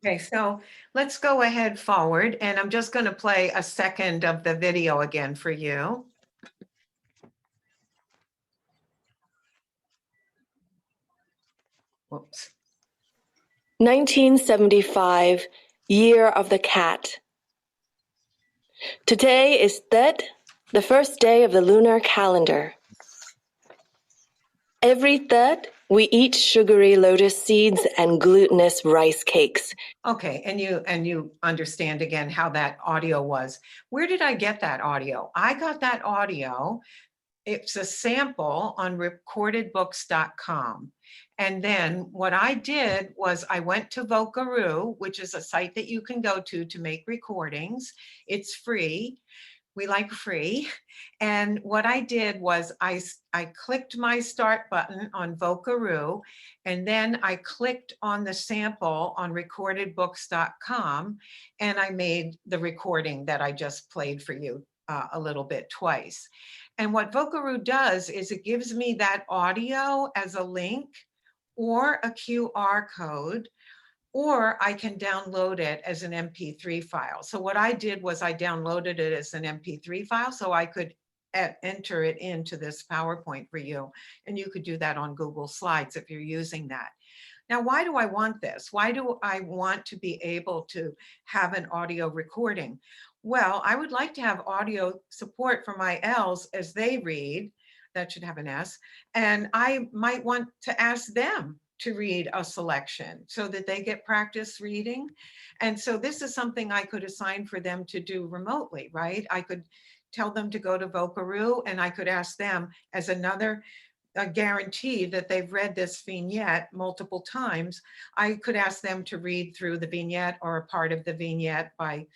Okay, so let's go ahead forward, and I'm just going to play a second of the video again for you. Whoops. 1975, Year of the Cat. Today is Ed, the first day of the lunar calendar. Every Ed, we eat sugary lotus seeds and glutinous rice cakes. Okay, and you understand again how that audio was. Where did I get that audio? I got that audio. It's a sample on recordedbooks.com. And then what I did was I went to Vocaroo, which is a site that you can go to make recordings. It's free. We like free. And what I did was I clicked my start button on Vocaroo, and then I clicked on the sample on recordedbooks.com, and I made the recording that I just played for you a little bit twice. And what Vocaroo does is it gives me that audio as a link or a QR code, or I can download it as an MP3 file. So what I did was I downloaded it as an MP3 file so I could enter it into this PowerPoint for you. And you could do that on Google Slides if you're using that. Now, why do I want this? Why do I want to be able to have an audio recording? Well, I would like to have audio support for my ELLs as they read. That should have an S. And I might want to ask them to read a selection so that they get practice reading. And so this is something I could assign for them to do remotely, right? I could tell them to go to Vocaroo, and I could ask them as another guarantee that they've read this vignette multiple times. I could ask them to read through the vignette or a part of the vignette by,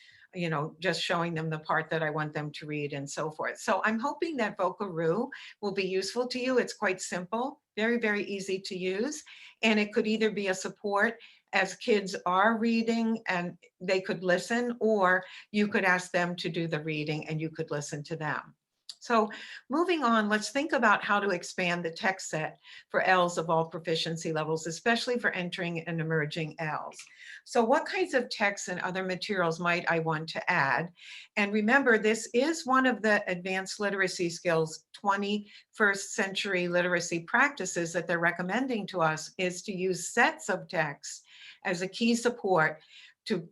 just showing them the part that I want them to read and so forth. So I'm hoping that Vocaroo will be useful to you. It's quite simple, very, very easy to use. And it could either be a support as kids are reading and they could listen, or you could ask them to do the reading and you could listen to them. So moving on, let's think about how to expand the text set for ELLs of all proficiency levels, especially for entering and emerging ELLs. So what kinds of texts and other materials might I want to add? And remember, this is one of the advanced literacy skills 21st century literacy practices that they're recommending to us, is to use sets of texts as a key support to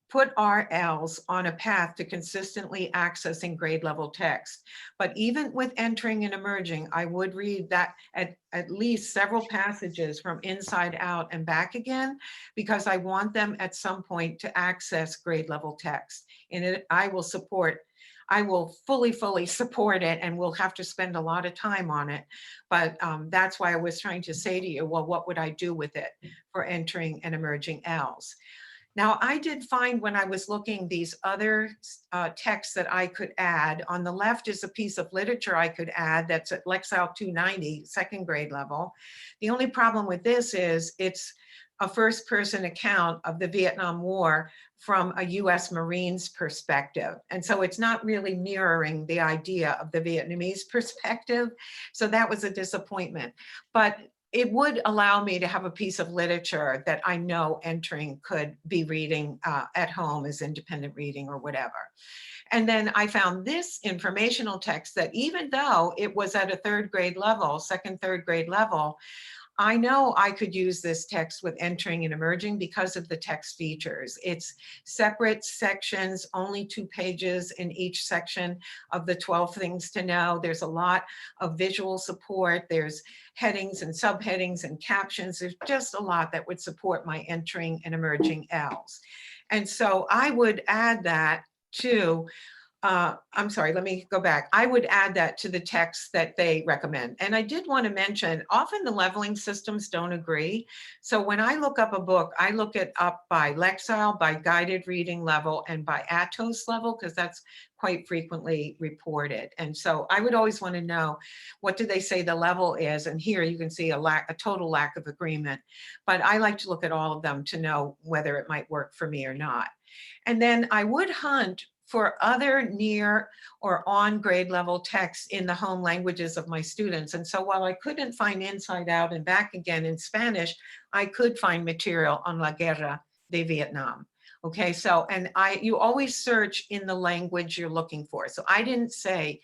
put our ELLs on a path to consistently accessing grade level text. But even with entering and emerging, I would read that at least several passages from inside out and back again, because I want them at some point to access grade level text. And I will fully support it, and we'll have to spend a lot of time on it. But that's why I was trying to say to you, well, what would I do with it for entering and emerging ELLs? Now, I did find when I was looking these other texts that I could add. On the left is a piece of literature I could add that's at Lexile 290, second grade level. The only problem with this is it's a first-person account of the Vietnam War from a US Marines perspective. And so it's not really mirroring the idea of the Vietnamese perspective. So that was a disappointment. But it would allow me to have a piece of literature that I know entering could be reading at home as independent reading or whatever. And then I found this informational text that even though it was at a third grade level, second, third grade level, I know I could use this text with entering and emerging because of the text features. It's separate sections, only 2 pages in each section of the 12 things to know. There's a lot of visual support. There's headings and subheadings and captions. There's just a lot that would support my entering and emerging ELLs. And so I would add that to I'm sorry, let me go back. I would add that to the text that they recommend. And I did want to mention, often the leveling systems don't agree. So when I look up a book, I look it up by Lexile, by guided reading level, and by Atos level, because that's quite frequently reported. And so I would always want to know, what do they say the level is? And here you can see a total lack of agreement. But I like to look at all of them to know whether it might work for me or not. And then I would hunt for other near or on grade level texts in the home languages of my students. And so while I couldn't find Inside Out and Back Again in Spanish, I could find material on La Guerra de Vietnam. Okay, so, and you always search in the language you're looking for. So I didn't say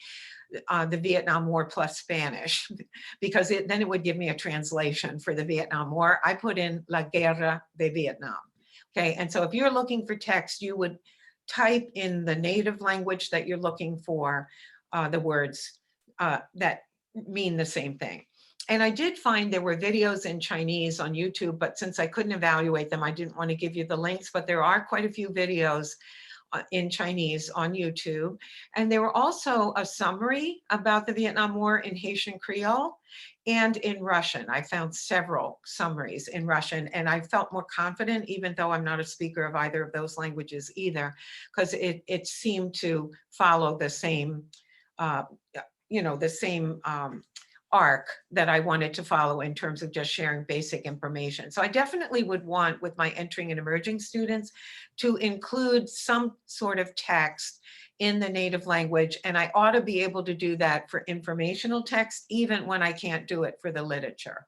the Vietnam War plus Spanish, because then it would give me a translation for the Vietnam War. I put in La Guerra de Vietnam. Okay, and so if you're looking for text, you would type in the native language that you're looking for the words that mean the same thing. And I did find there were videos in Chinese on YouTube, but since I couldn't evaluate them, I didn't want to give you the links, but there are quite a few videos in Chinese on YouTube. And there were also a summary about the Vietnam War in Haitian Creole and in Russian. I found several summaries in Russian, and I felt more confident, even though I'm not a speaker of either of those languages either, because it seemed to follow the same, the same arc that I wanted to follow in terms of just sharing basic information. So I definitely would want, with my entering and emerging students, to include some sort of text in the native language. And I ought to be able to do that for informational text, even when I can't do it for the literature.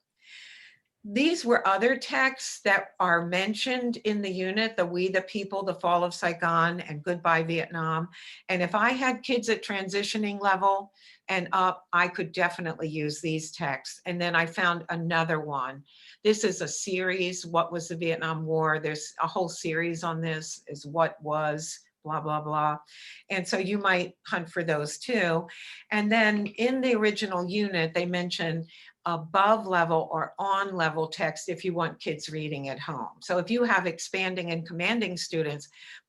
These were other texts that are mentioned in the unit, the We the People, The Fall of Saigon, and Goodbye Vietnam. And if I had kids at transitioning level and up, I could definitely use these texts. And then I found another one. This is a series, What Was the Vietnam War? There's a whole series on this, is What Was, blah, blah, blah. And so you might hunt for those too. And then in the original unit, they mention above level or on level text if you want kids reading at home. So if you have expanding and commanding students,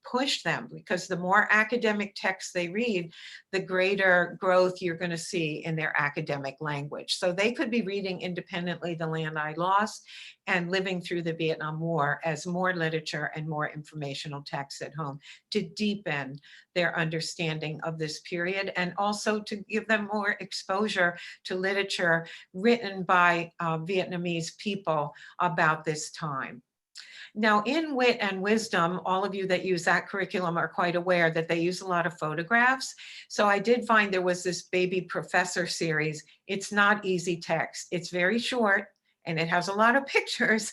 push them, because the more academic text they read, the greater growth you're going to see in their academic language. So they could be reading independently The Land I Lost and Living Through the Vietnam War as more literature and more informational texts at home to deepen their understanding of this period, and also to give them more exposure to literature written by Vietnamese people about this time. Now, in Wit and Wisdom, all of you that use that curriculum are quite aware that they use a lot of photographs. So I did find there was this Baby Professor series. It's not easy text. It's very short, and it has a lot of pictures,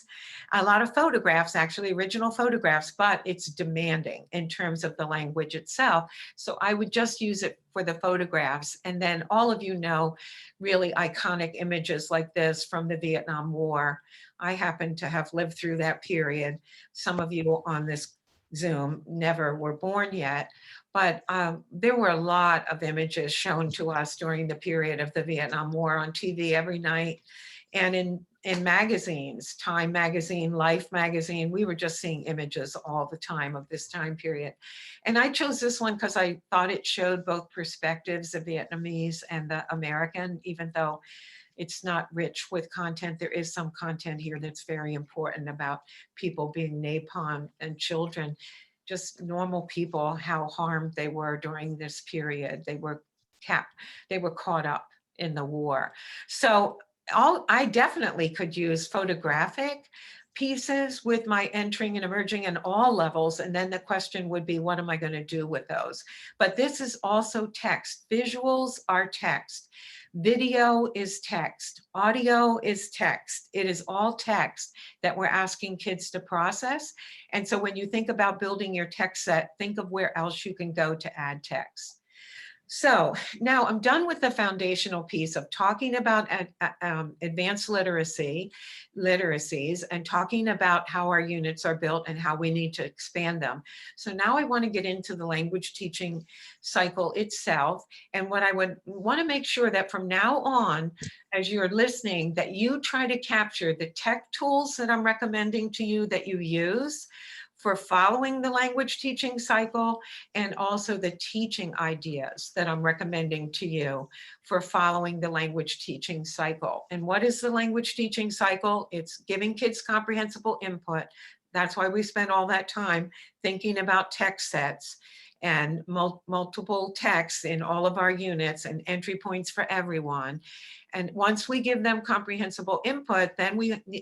a lot of photographs, actually original photographs, but it's demanding in terms of the language itself. So I would just use it for the photographs. And then all of you know really iconic images like this from the Vietnam War. I happen to have lived through that period. Some of you on this Zoom never were born yet, but there were a lot of images shown to us during the period of the Vietnam War on TV every night. And in magazines, Time magazine, Life magazine, we were just seeing images all the time of this time period. And I chose this one because I thought it showed both perspectives, the Vietnamese and the American, even though it's not rich with content. There is some content here that's very important about people being napalmed and children, just normal people, how harmed they were during this period. They were caught up in the war. So I definitely could use photographic pieces with my entering and emerging in all levels. And then the question would be, what am I going to do with those? But this is also text. Visuals are text. Video is text. Audio is text. It is all text that we're asking kids to process. And so when you think about building your text set, think of where else you can go to add text. So now I'm done with the foundational piece of talking about advanced literacies and talking about how our units are built and how we need to expand them. So now I want to get into the language teaching cycle itself. And what I would want to make sure that from now on, as you're listening, that you try to capture the tech tools that I'm recommending to you that you use for following the language teaching cycle, and also the teaching ideas that I'm recommending to you for following the language teaching cycle. And what is the language teaching cycle? It's giving kids comprehensible input. That's why we spend all that time thinking about text sets and multiple texts in all of our units and entry points for everyone. And once we give them comprehensible input, then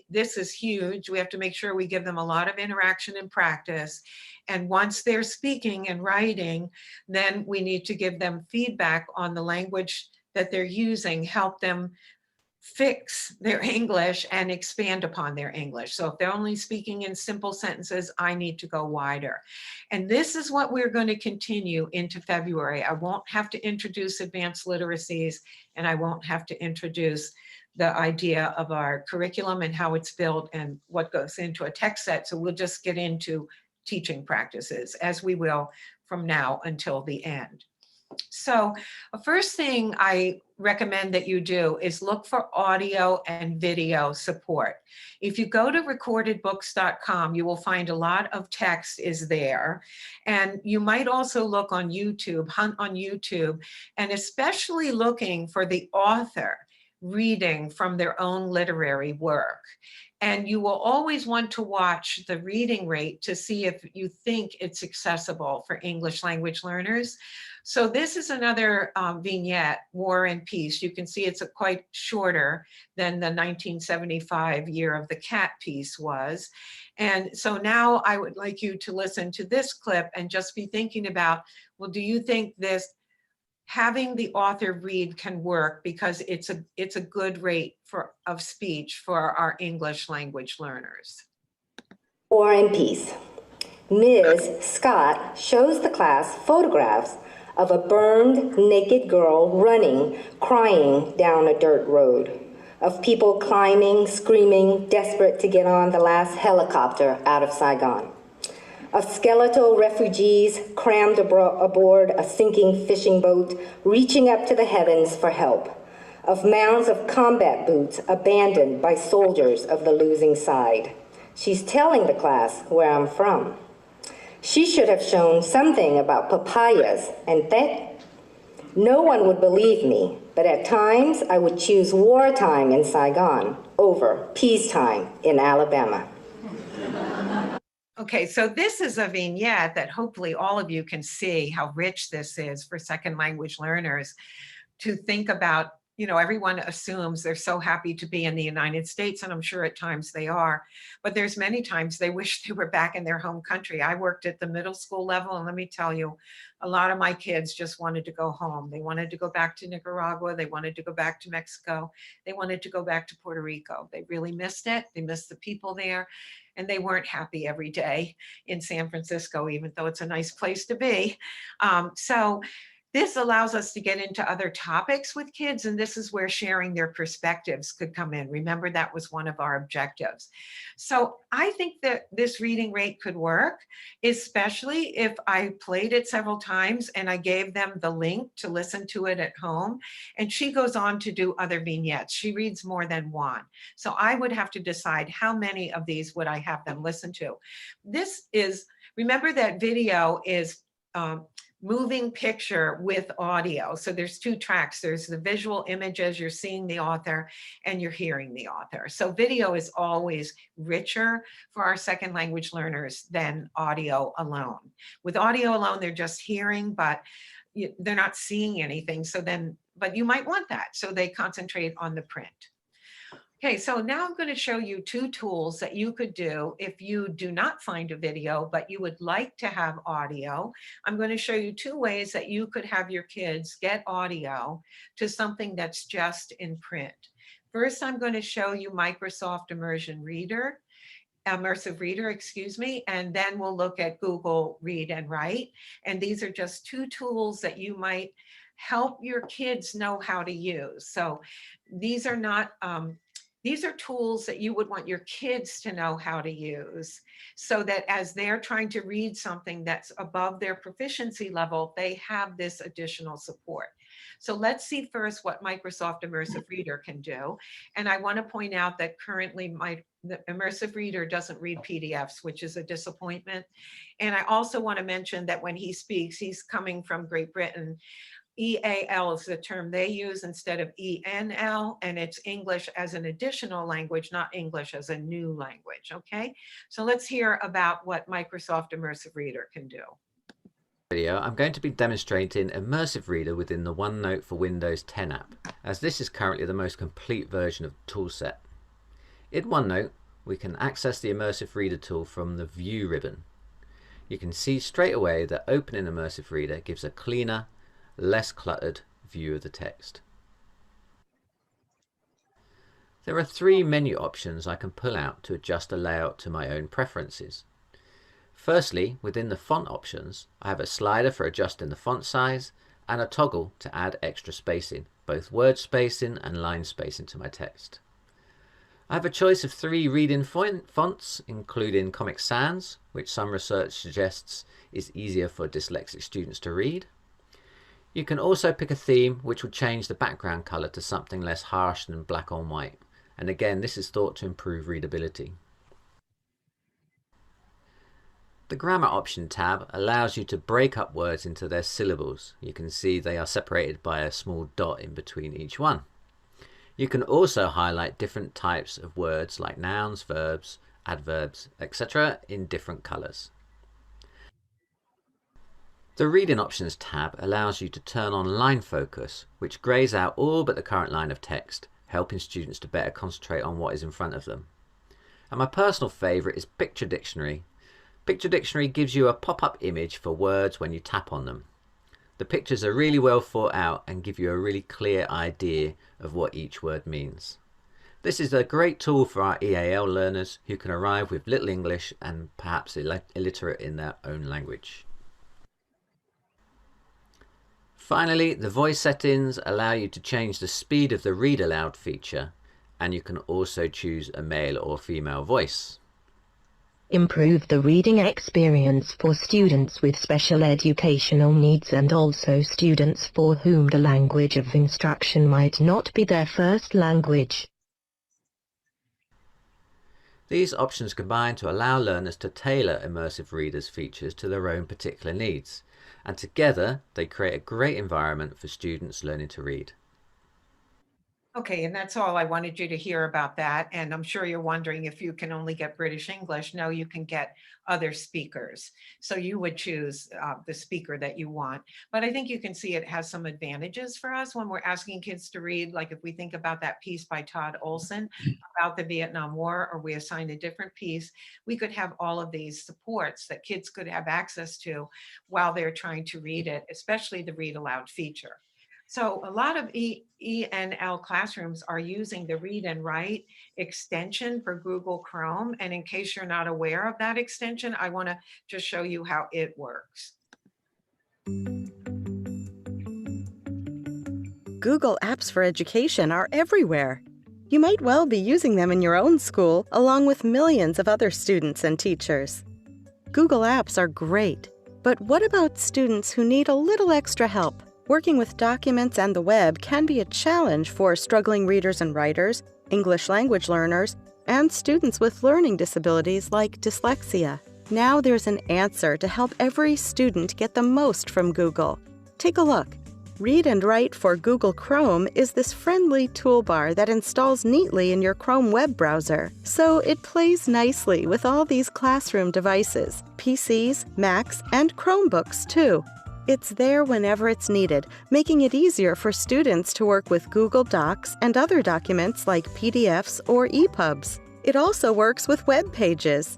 this is huge. We have to make sure we give them a lot of interaction and practice. And once they're speaking and writing, then we need to give them feedback on the language that they're using, help them fix their English and expand upon their English. So if they're only speaking in simple sentences, I need to go wider. And this is what we're going to continue into February. I won't have to introduce advanced literacies, and I won't have to introduce the idea of our curriculum and how it's built and what goes into a text set. So we'll just get into teaching practices, as we will from now until the end. So the first thing I recommend that you do is look for audio and video support. If you go to recordedbooks.com, you will find a lot of text is there. And you might also look on YouTube, hunt on YouTube, and especially looking for the author reading from their own literary work. And you will always want to watch the reading rate to see if you think it's accessible for English language learners. So this is another vignette, War and Peace. You can see it's quite shorter than the 1975 Year of the Cat piece was. And so now I would like you to listen to this clip and just be thinking about, well, do you think this having the author read can work, because it's a good rate of speech for our English language learners. War and Peace. Ms. Scott shows the class photographs of a burned, naked girl running, crying down a dirt road, of people climbing, screaming, desperate to get on the last helicopter out of Saigon, of skeletal refugees crammed aboard a sinking fishing boat, reaching up to the heavens for help, of mounds of combat boots abandoned by soldiers of the losing side. She's telling the class where I'm from. She should have shown something about papayas and that. No one would believe me, but at times I would choose wartime in Saigon over peacetime in Alabama. Okay, so this is a vignette that hopefully all of you can see how rich this is for second language learners to think about. You know, everyone assumes they're so happy to be in the United States, and I'm sure at times they are, but there's many times they wish they were back in their home country. I worked at the middle school level, and let me tell you, a lot of my kids just wanted to go home. They wanted to go back to Nicaragua. They wanted to go back to Mexico. They wanted to go back to Puerto Rico. They really missed it. They missed the people there, and they weren't happy every day in San Francisco, even though it's a nice place to be. So this allows us to get into other topics with kids, and this is where sharing their perspectives could come in. Remember, that was one of our objectives. So I think that this reading rate could work, especially if I played it several times and I gave them the link to listen to it at home. And she goes on to do other vignettes. She reads more than one. So I would have to decide how many of these would I have them listen to. This is, remember that video is moving picture with audio. So there's two tracks. There's the visual image as you're seeing the author and you're hearing the author. So video is always richer for our second language learners than audio alone. With audio alone, they're just hearing, but they're not seeing anything. So then, but you might want that. So they concentrate on the print. Okay, so now I'm going to show you two tools that you could do if you do not find a video, but you would like to have audio. I'm going to show you two ways that you could have your kids get audio to something that's just in print. First, I'm going to show you Microsoft Immersive Reader, and then we'll look at Google Read and Write. And these are just two tools that you might help your kids know how to use. So these are not, these are tools that you would want your kids to know how to use so that as they're trying to read something that's above their proficiency level, they have this additional support. So let's see first what Microsoft Immersive Reader can do. And I want to point out that currently the Immersive Reader doesn't read PDFs, which is a disappointment. And I also want to mention that when he speaks, he's coming from Great Britain. EAL is the term they use instead of ENL, and it's English as an additional language, not English as a new language, okay? So let's hear about what Microsoft Immersive Reader can do. Video, I'm going to be demonstrating Immersive Reader within the OneNote for Windows 10 app, as this is currently the most complete version of the toolset. In OneNote, we can access the Immersive Reader tool from the View ribbon. You can see straight away that opening Immersive Reader gives a cleaner, less cluttered view of the text. There are 3 menu options I can pull out to adjust the layout to my own preferences. Firstly, within the font options, I have a slider for adjusting the font size and a toggle to add extra spacing, both word spacing and line spacing to my text. I have a choice of 3 read-in fonts, including Comic Sans, which some research suggests is easier for dyslexic students to read. You can also pick a theme which will change the background colour to something less harsh than black on white, and again this is thought to improve readability. The Grammar Option tab allows you to break up words into their syllables. You can see they are separated by a small dot in between each one. You can also highlight different types of words like nouns, verbs, adverbs, etc. in different colours. The Reading Options tab allows you to turn on line focus, which greys out all but the current line of text, helping students to better concentrate on what is in front of them. And my personal favourite is Picture Dictionary. Picture Dictionary gives you a pop-up image for words when you tap on them. The pictures are really well thought out and give you a really clear idea of what each word means. This is a great tool for our EAL learners who can arrive with little English and perhaps illiterate in their own language. Finally, the voice settings allow you to change the speed of the read aloud feature, and you can also choose a male or female voice. Improve the reading experience for students with special educational needs and also students for whom the language of instruction might not be their first language. These options combine to allow learners to tailor immersive readers' features to their own particular needs, and together they create a great environment for students learning to read. Okay, and that's all I wanted you to hear about that. And I'm sure you're wondering if you can only get British English. No, you can get other speakers. So you would choose the speaker that you want. But I think you can see it has some advantages for us when we're asking kids to read. Like if we think about that piece by Todd Olson about the Vietnam War, or we assign a different piece, we could have all of these supports that kids could have access to while they're trying to read it, especially the read aloud feature. So a lot of ENL classrooms are using the Read and Write extension for Google Chrome. And in case you're not aware of that extension, I want to just show you how it works. Google Apps for Education are everywhere. You might well be using them in your own school, along with millions of other students and teachers. Google Apps are great, but what about students who need a little extra help? Working with documents and the web can be a challenge for struggling readers and writers, English language learners, and students with learning disabilities like dyslexia. Now there's an answer to help every student get the most from Google. Take a look. Read and Write for Google Chrome is this friendly toolbar that installs neatly in your Chrome web browser, so it plays nicely with all these classroom devices, PCs, Macs, and Chromebooks too. It's there whenever it's needed, making it easier for students to work with Google Docs and other documents like PDFs or EPUBs. It also works with web pages.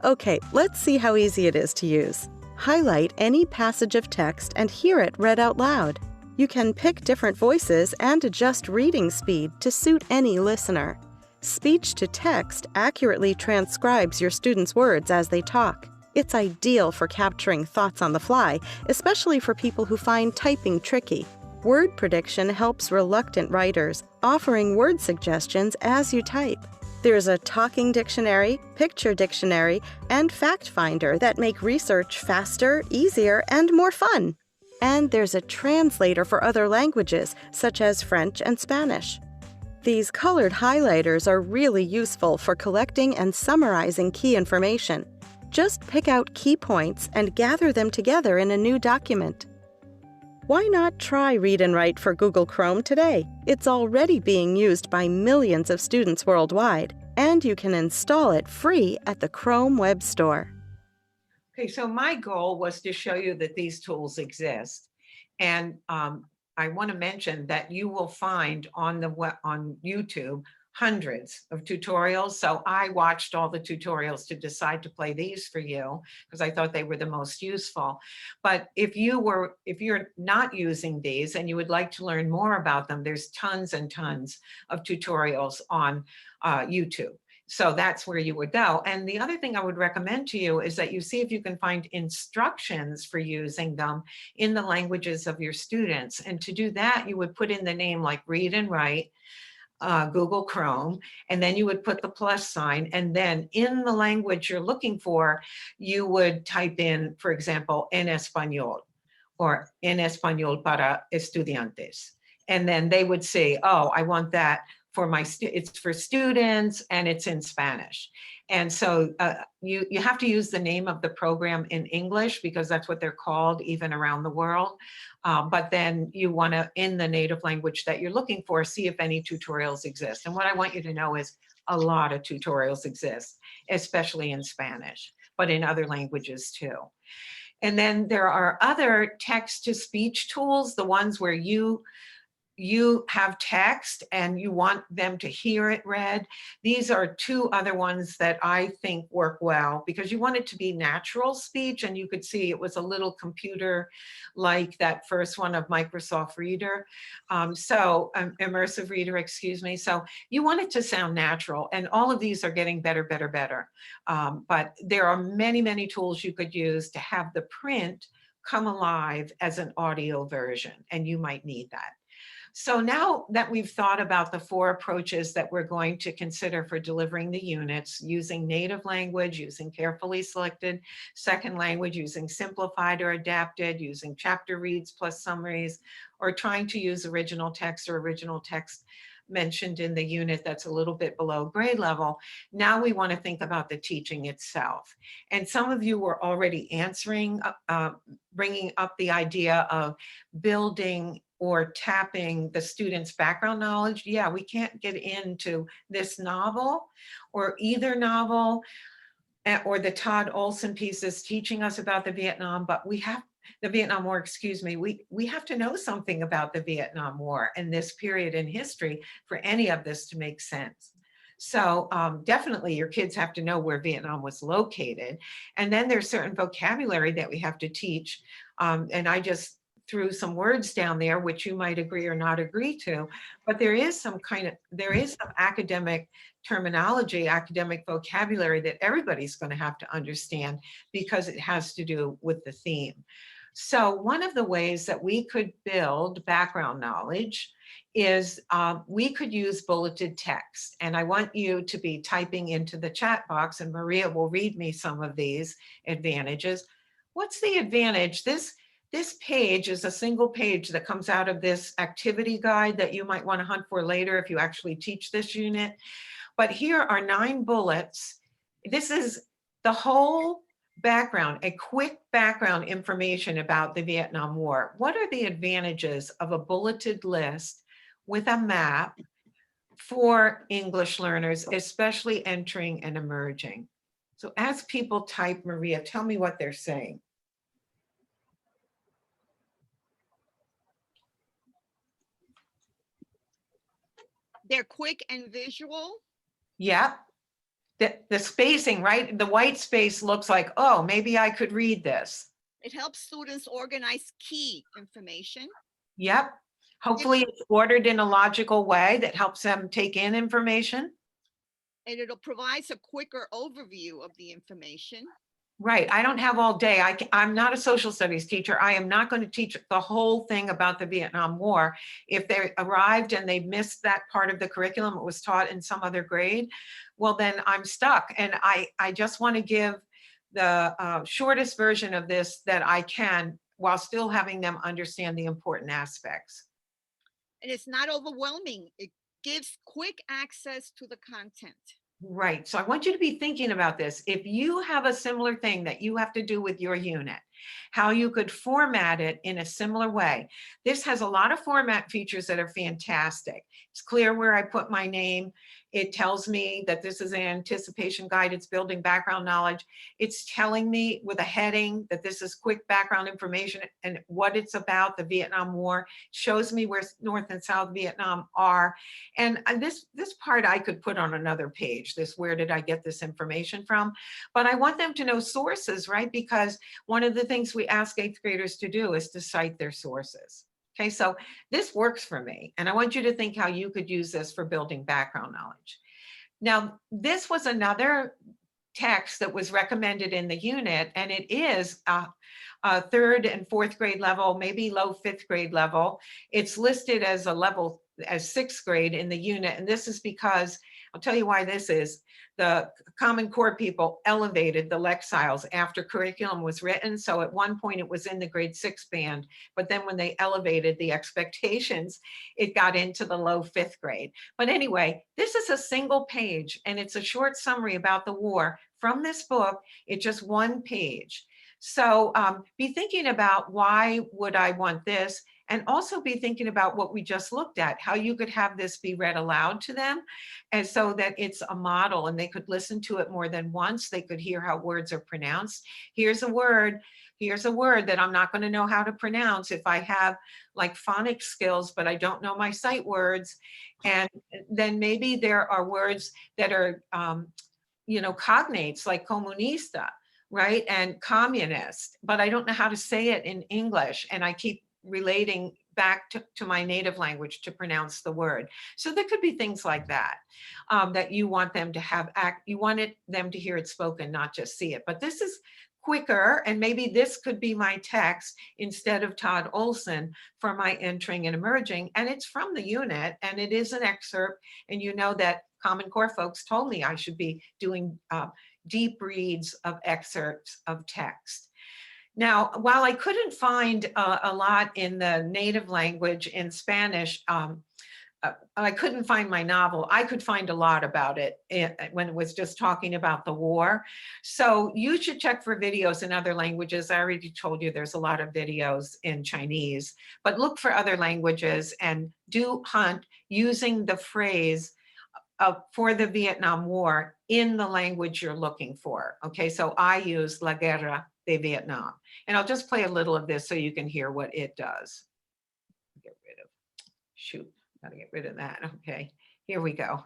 Okay, let's see how easy it is to use. Highlight any passage of text and hear it read out loud. You can pick different voices and adjust reading speed to suit any listener. Speech to text accurately transcribes your students' words as they talk. It's ideal for capturing thoughts on the fly, especially for people who find typing tricky. Word prediction helps reluctant writers, offering word suggestions as you type. There's a talking dictionary, picture dictionary, and fact finder that make research faster, easier, and more fun. And there's a translator for other languages, such as French and Spanish. These colored highlighters are really useful for collecting and summarizing key information. Just pick out key points and gather them together in a new document. Why not try Read and Write for Google Chrome today? It's already being used by millions of students worldwide, and you can install it free at the Chrome Web Store. Okay, so my goal was to show you that these tools exist. And I want to mention that you will find on YouTube hundreds of tutorials. So I watched all the tutorials to decide to play these for you because I thought they were the most useful. But if you're not using these and you would like to learn more about them, there's tons and tons of tutorials on YouTube. So that's where you would go. And the other thing I would recommend to you is that you see if you can find instructions for using them in the languages of your students. And to do that, you would put in the name like Read and Write, Google Chrome, and then you would put the plus sign, and then in the language you're looking for, you would type in, for example, en español or en español para estudiantes. And then they would say, oh, I want that for it's for students and it's in Spanish. And so you have to use the name of the program in English because that's what they're called even around the world. But then you want to, in the native language that you're looking for, see if any tutorials exist. And what I want you to know is a lot of tutorials exist, especially in Spanish, but in other languages too. And then there are other text-to-speech tools, the ones where you have text and you want them to hear it read. These are two other ones that I think work well because you want it to be natural speech, and you could see it was a little computer like that first one of Microsoft Reader. Immersive Reader, excuse me. So you want it to sound natural, and all of these are getting better, better, better. But there are many, many tools you could use to have the print come alive as an audio version, and you might need that. So now that we've thought about the 4 approaches that we're going to consider for delivering the units, using native language, using carefully selected second language, using simplified or adapted, using chapter reads plus summaries, or trying to use original text mentioned in the unit that's a little bit below grade level, now we want to think about the teaching itself. And some of you were already answering, bringing up the idea of building or tapping the student's background knowledge. Yeah, we can't get into this novel or either novel or the Todd Olson pieces teaching us about the Vietnam, but we have the Vietnam War, excuse me, we have to know something about the Vietnam War and this period in history for any of this to make sense. So definitely your kids have to know where Vietnam was located. And then there's certain vocabulary that we have to teach. And I just threw some words down there, which you might agree or not agree to, but there is some academic terminology, academic vocabulary that everybody's going to have to understand because it has to do with the theme. So one of the ways that we could build background knowledge is we could use bulleted text. And I want you to be typing into the chat box, and Maria will read me some of these advantages. What's the advantage? This page is a single page that comes out of this activity guide that you might want to hunt for later if you actually teach this unit. But here are 9 bullets. This is the whole background, a quick background information about the Vietnam War. What are the advantages of a bulleted list with a map for English learners, especially entering and emerging? So as people type, Maria, tell me what they're saying. They're quick and visual. Yeah. The spacing, right? The white space looks like, oh, maybe I could read this. It helps students organize key information. Yep. Hopefully it's ordered in a logical way that helps them take in information. And it'll provide a quicker overview of the information. Right. I don't have all day. I'm not a social studies teacher. I am not going to teach the whole thing about the Vietnam War. If they arrived and they missed that part of the curriculum, it was taught in some other grade, well, then I'm stuck. And I just want to give the shortest version of this that I can while still having them understand the important aspects. And it's not overwhelming. It gives quick access to the content. Right. So I want you to be thinking about this. If you have a similar thing that you have to do with your unit how you could format it in a similar way. This has a lot of format features that are fantastic. It's clear where I put my name. It tells me that this is an anticipation guide. It's building background knowledge. It's telling me with a heading that this is quick background information and what it's about, the Vietnam War. It shows me where North and South Vietnam are. And this part I could put on another page, this where did I get this information from? But I want them to know sources, right? Because one of the things we ask 8th graders to do is to cite their sources. Okay, so this works for me. And I want you to think how you could use this for building background knowledge. Now, this was another text that was recommended in the unit, and it is a 3rd and 4th grade level, maybe low 5th grade level. It's listed as a level as 6th grade in the unit. And this is because, I'll tell you why this is. The Common Core people elevated the Lexiles after curriculum was written. So at one point it was in the grade 6 band, but then when they elevated the expectations, it got into the low 5th grade. But anyway, this is a single page and it's a short summary about the war from this book. It's just one page. So be thinking about why would I want this? And also be thinking about what we just looked at, how you could have this be read aloud to them, and so that it's a model and they could listen to it more than once. They could hear how words are pronounced. Here's a word that I'm not going to know how to pronounce if I have like phonics skills, but I don't know my sight words. And then maybe there are words that are, cognates like comunista, right? And communist, but I don't know how to say it in English. And I keep relating back to my native language to pronounce the word. So there could be things like that, that you want them to have, you wanted them to hear it spoken, not just see it. But this is quicker, and maybe this could be my text instead of Todd Olson for my entering and emerging. And it's from the unit, and it is an excerpt. And you know that Common Core folks told me I should be doing deep reads of excerpts of text. Now, while I couldn't find a lot in the native language in Spanish, I couldn't find my novel. I could find a lot about it when it was just talking about the war. So you should check for videos in other languages. I already told you there's a lot of videos in Chinese, but look for other languages and do hunt using the phrase for the Vietnam War in the language you're looking for. Okay, so I use La Guerra de Vietnam. And I'll just play a little of this so you can hear what it does. Gotta get rid of that. Okay, here we go.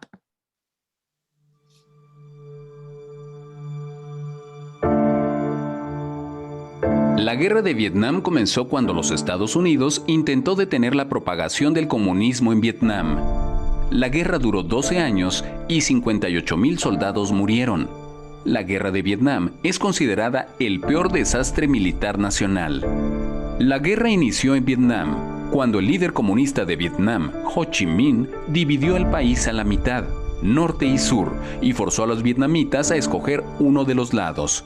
La guerra de Vietnam comenzó cuando los Estados Unidos intentó detener la propagación del comunismo en Vietnam. La guerra duró 12 años y 58,000 soldados murieron. La guerra de Vietnam es considerada el peor desastre militar nacional. La guerra inició en Vietnam, cuando el líder comunista de Vietnam, Ho Chi Minh, dividió el país a la mitad, norte y sur, y forzó a los vietnamitas a escoger uno de los lados.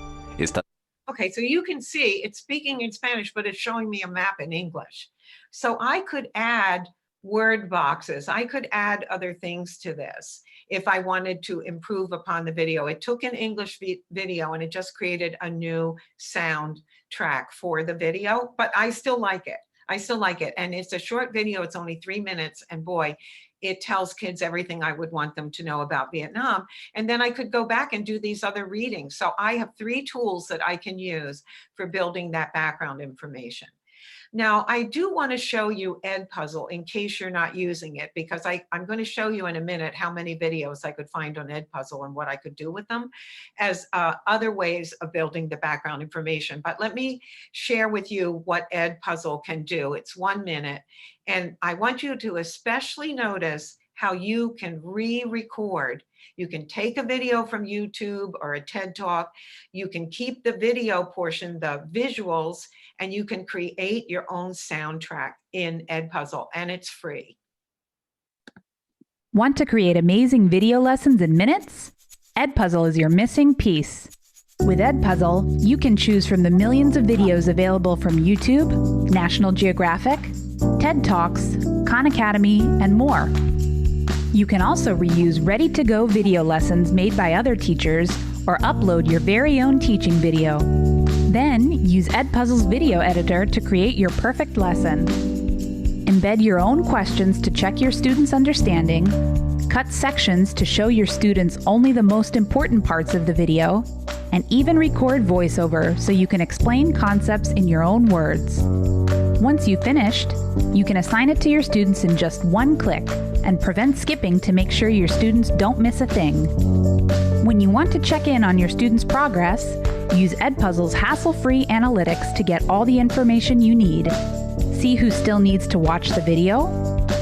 Okay, so you can see it's speaking in Spanish, but it's showing me a map in English. So I could add word boxes. I could add other things to this if I wanted to improve upon the video. It took an English video and it just created a new sound track for the video, but I still like it. I still like it. And it's a short video. It's only 3 minutes. And boy, it tells kids everything I would want them to know about Vietnam. And then I could go back and do these other readings. So I have 3 tools that I can use for building that background information. Now, I do want to show you Edpuzzle in case you're not using it, because I'm going to show you in a minute how many videos I could find on Edpuzzle and what I could do with them as other ways of building the background information. But let me share with you what Edpuzzle can do. It's 1 minute. And I want you to especially notice how you can re-record. You can take a video from YouTube or a TED Talk. You can keep the video portion, the visuals, and you can create your own soundtrack in Edpuzzle, and it's free. Want to create amazing video lessons in minutes? Edpuzzle is your missing piece. With Edpuzzle, you can choose from the millions of videos available from YouTube, National Geographic, TED Talks, Khan Academy, and more. You can also reuse ready-to-go video lessons made by other teachers or upload your very own teaching video. Then use Edpuzzle's video editor to create your perfect lesson. Embed your own questions to check your students' understanding, cut sections to show your students only the most important parts of the video, and even record voiceover so you can explain concepts in your own words. Once you've finished, you can assign it to your students in just one click and prevent skipping to make sure your students don't miss a thing. When you want to check in on your students' progress, use Edpuzzle's hassle-free analytics to get all the information you need. See who still needs to watch the video,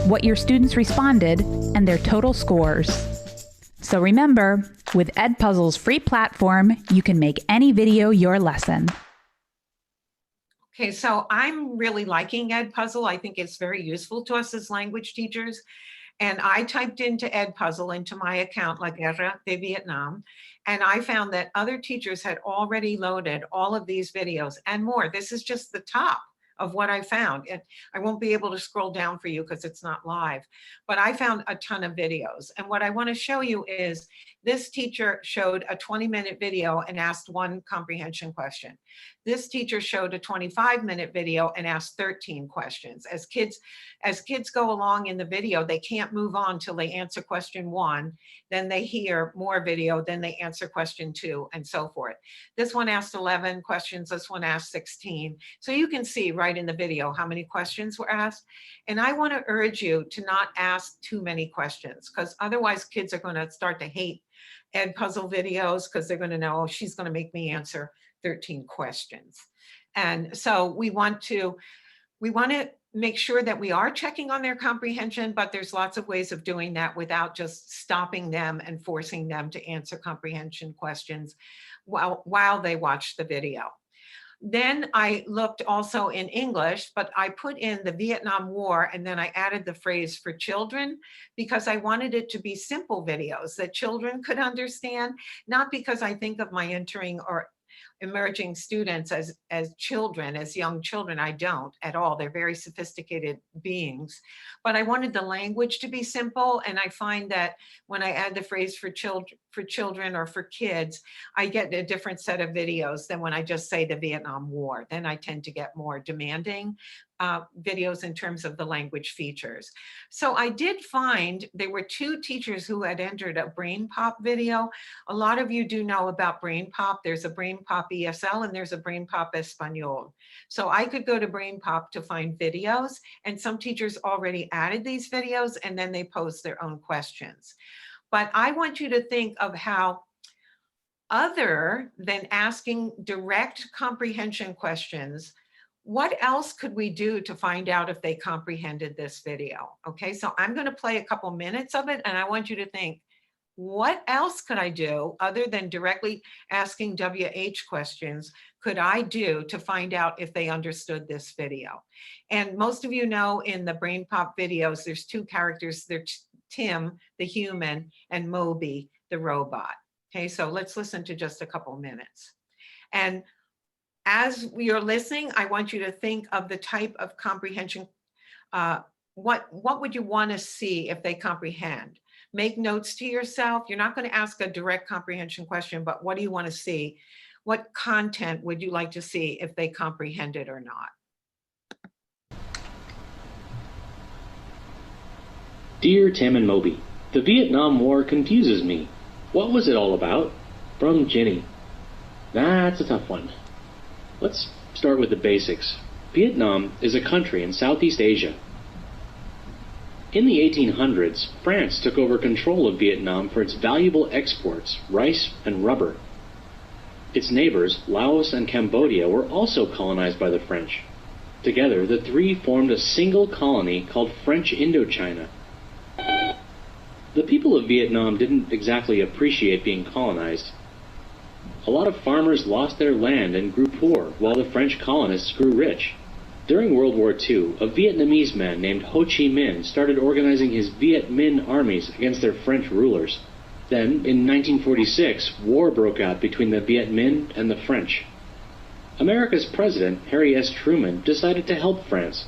what your students responded, and their total scores. So remember, with Edpuzzle's free platform, you can make any video your lesson. Okay, so I'm really liking Edpuzzle. I think it's very useful to us as language teachers. And I typed into Edpuzzle into my account, La Guerra de Vietnam, and I found that other teachers had already loaded all of these videos and more. This is just the top of what I found. And I won't be able to scroll down for you because it's not live, but I found a ton of videos. And what I want to show you is this teacher showed a 20-minute video and asked one comprehension question. This teacher showed a 25-minute video and asked 13 questions. As kids go along in the video, they can't move on till they answer question 1, then they hear more video, then they answer question 2, and so forth. This one asked 11 questions, this one asked 16. So you can see right in the video how many questions were asked. And I want to urge you to not ask too many questions, because otherwise kids are going to start to hate Edpuzzle videos because they're going to know, oh, she's going to make me answer 13 questions. And so we want to make sure that we are checking on their comprehension, but there's lots of ways of doing that without just stopping them and forcing them to answer comprehension questions while they watch the video. Then I looked also in English, but I put in the Vietnam War and then I added the phrase for children because I wanted it to be simple videos that children could understand, not because I think of my entering or emerging students as children, as young children. I don't at all. They're very sophisticated beings. But I wanted the language to be simple. And I find that when I add the phrase for children or for kids, I get a different set of videos than when I just say the Vietnam War. Then I tend to get more demanding videos in terms of the language features. So I did find there were 2 teachers who had entered a Brain Pop video. A lot of you do know about Brain Pop. There's a Brain Pop ESL and there's a Brain Pop Espanol. So I could go to Brain Pop to find videos, and some teachers already added these videos and then they posed their own questions. But I want you to think of how, other than asking direct comprehension questions, what else could we do to find out if they comprehended this video? Okay, so I'm going to play a couple minutes of it and I want you to think, what else could I do other than directly asking WH questions could I do to find out if they understood this video? And most of you know in the Brain Pop videos, there's 2 characters. They're Tim, the human, and Moby, the robot. Okay, so let's listen to just a couple minutes. And as you're listening, I want you to think of the type of comprehension. What would you want to see if they comprehend? Make notes to yourself. You're not going to ask a direct comprehension question, but what do you want to see? What content would you like to see if they comprehend it or not? Dear Tim and Moby, the Vietnam War confuses me. What was it all about? From Ginny. That's a tough one. Let's start with the basics. Vietnam is a country in Southeast Asia. In the 1800s, France took over control of Vietnam for its valuable exports, rice and rubber. Its neighbors, Laos and Cambodia, were also colonized by the French. Together, the 3 formed a single colony called French Indochina. The people of Vietnam didn't exactly appreciate being colonized. A lot of farmers lost their land and grew poor, while the French colonists grew rich. During World War II, a Vietnamese man named Ho Chi Minh started organizing his Viet Minh armies against their French rulers. Then, in 1946, war broke out between the Viet Minh and the French. America's president, Harry S. Truman, decided to help France.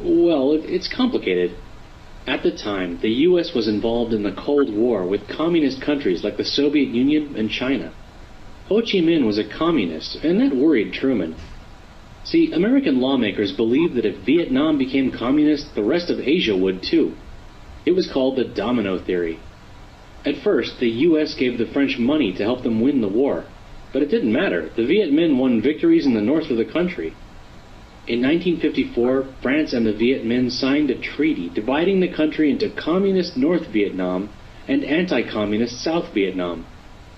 Well, it's complicated. At the time, the U.S. was involved in the Cold War with communist countries like the Soviet Union and China. Ho Chi Minh was a communist, and that worried Truman. See, American lawmakers believed that if Vietnam became communist, the rest of Asia would too. It was called the domino theory. At first, the U.S. gave the French money to help them win the war. But it didn't matter. The Viet Minh won victories in the north of the country. In 1954, France and the Viet Minh signed a treaty dividing the country into communist North Vietnam and anti-communist South Vietnam.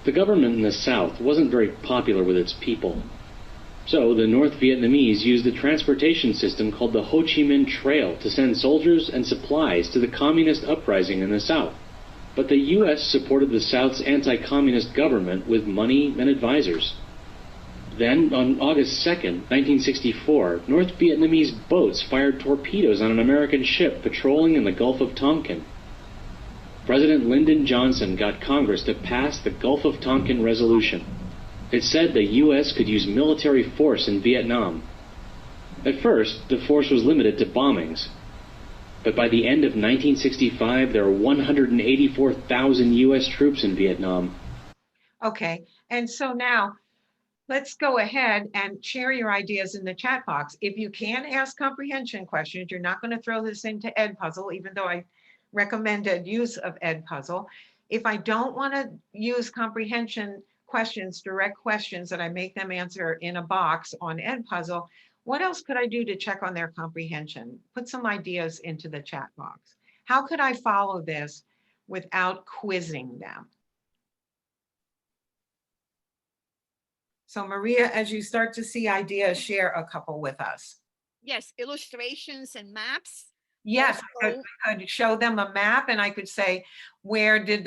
The government in the South wasn't very popular with its people. So the North Vietnamese used a transportation system called the Ho Chi Minh Trail to send soldiers and supplies to the communist uprising in the South. But the U.S. supported the South's anti-communist government with money and advisors. Then, on August 2nd, 1964, North Vietnamese boats fired torpedoes on an American ship patrolling in the Gulf of Tonkin. President Lyndon Johnson got Congress to pass the Gulf of Tonkin Resolution. It said the U.S. could use military force in Vietnam. At first, the force was limited to bombings. But by the end of 1965, there were 184,000 U.S. troops in Vietnam. Okay, and so now let's go ahead and share your ideas in the chat box. If you can ask comprehension questions, you're not going to throw this into Edpuzzle, even though I recommended use of Edpuzzle. If I don't want to use comprehension questions, direct questions that I make them answer in a box on Edpuzzle, what else could I do to check on their comprehension? Put some ideas into the chat box. How could I follow this without quizzing them? So Maria, as you start to see ideas, share a couple with us. Yes, illustrations and maps. Yes, I could show them a map and I could say, where did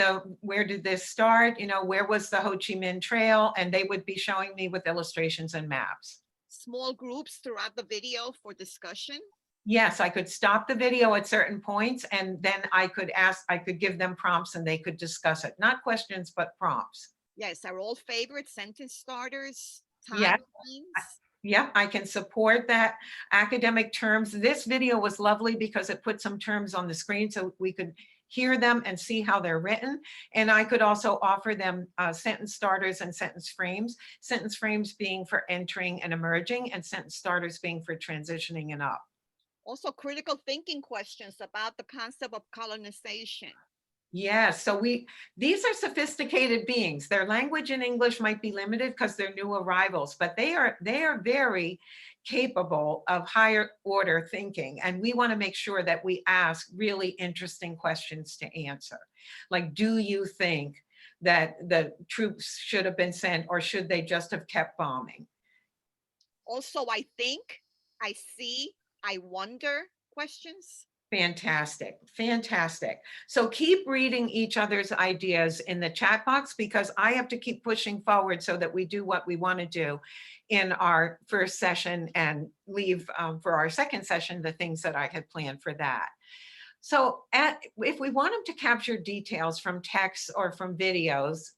this start? You know, where was the Ho Chi Minh Trail? And they would be showing me with illustrations and maps. Small groups throughout the video for discussion. Yes, I could stop the video at certain points and then I could give them prompts and they could discuss it. Not questions, but prompts. Yes, our old favorite sentence starters, Yes. timelines. Yep, I can support that. Academic terms. This video was lovely because it put some terms on the screen so we could hear them and see how they're written. And I could also offer them sentence starters and sentence frames. Sentence frames being for entering and emerging, and sentence starters being for transitioning and up. Also critical thinking questions about the concept of colonization. Yes, so these are sophisticated beings. Their language in English might be limited because they're new arrivals, but they are very capable of higher order thinking. And we want to make sure that we ask really interesting questions to answer. Like, do you think that the troops should have been sent or should they just have kept bombing? Also, I think, I see, I wonder questions. Fantastic, fantastic. So keep reading each other's ideas in the chat box because I have to keep pushing forward so that we do what we want to do in our first session and leave for our second session the things that I had planned for that. So if we want them to capture details from text or from videos,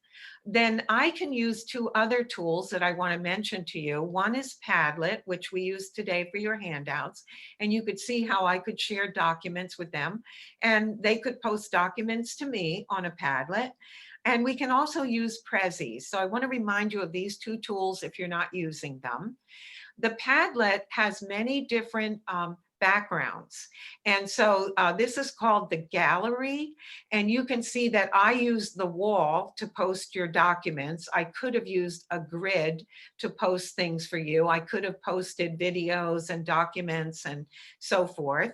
then I can use two other tools that I want to mention to you. One is Padlet, which we use today for your handouts. And you could see how I could share documents with them and they could post documents to me on a Padlet. And we can also use Prezi. So I want to remind you of these two tools if you're not using them. The Padlet has many different backgrounds. And so this is called the gallery. And you can see that I used the wall to post your documents. I could have used a grid to post things for you. I could have posted videos and documents and so forth.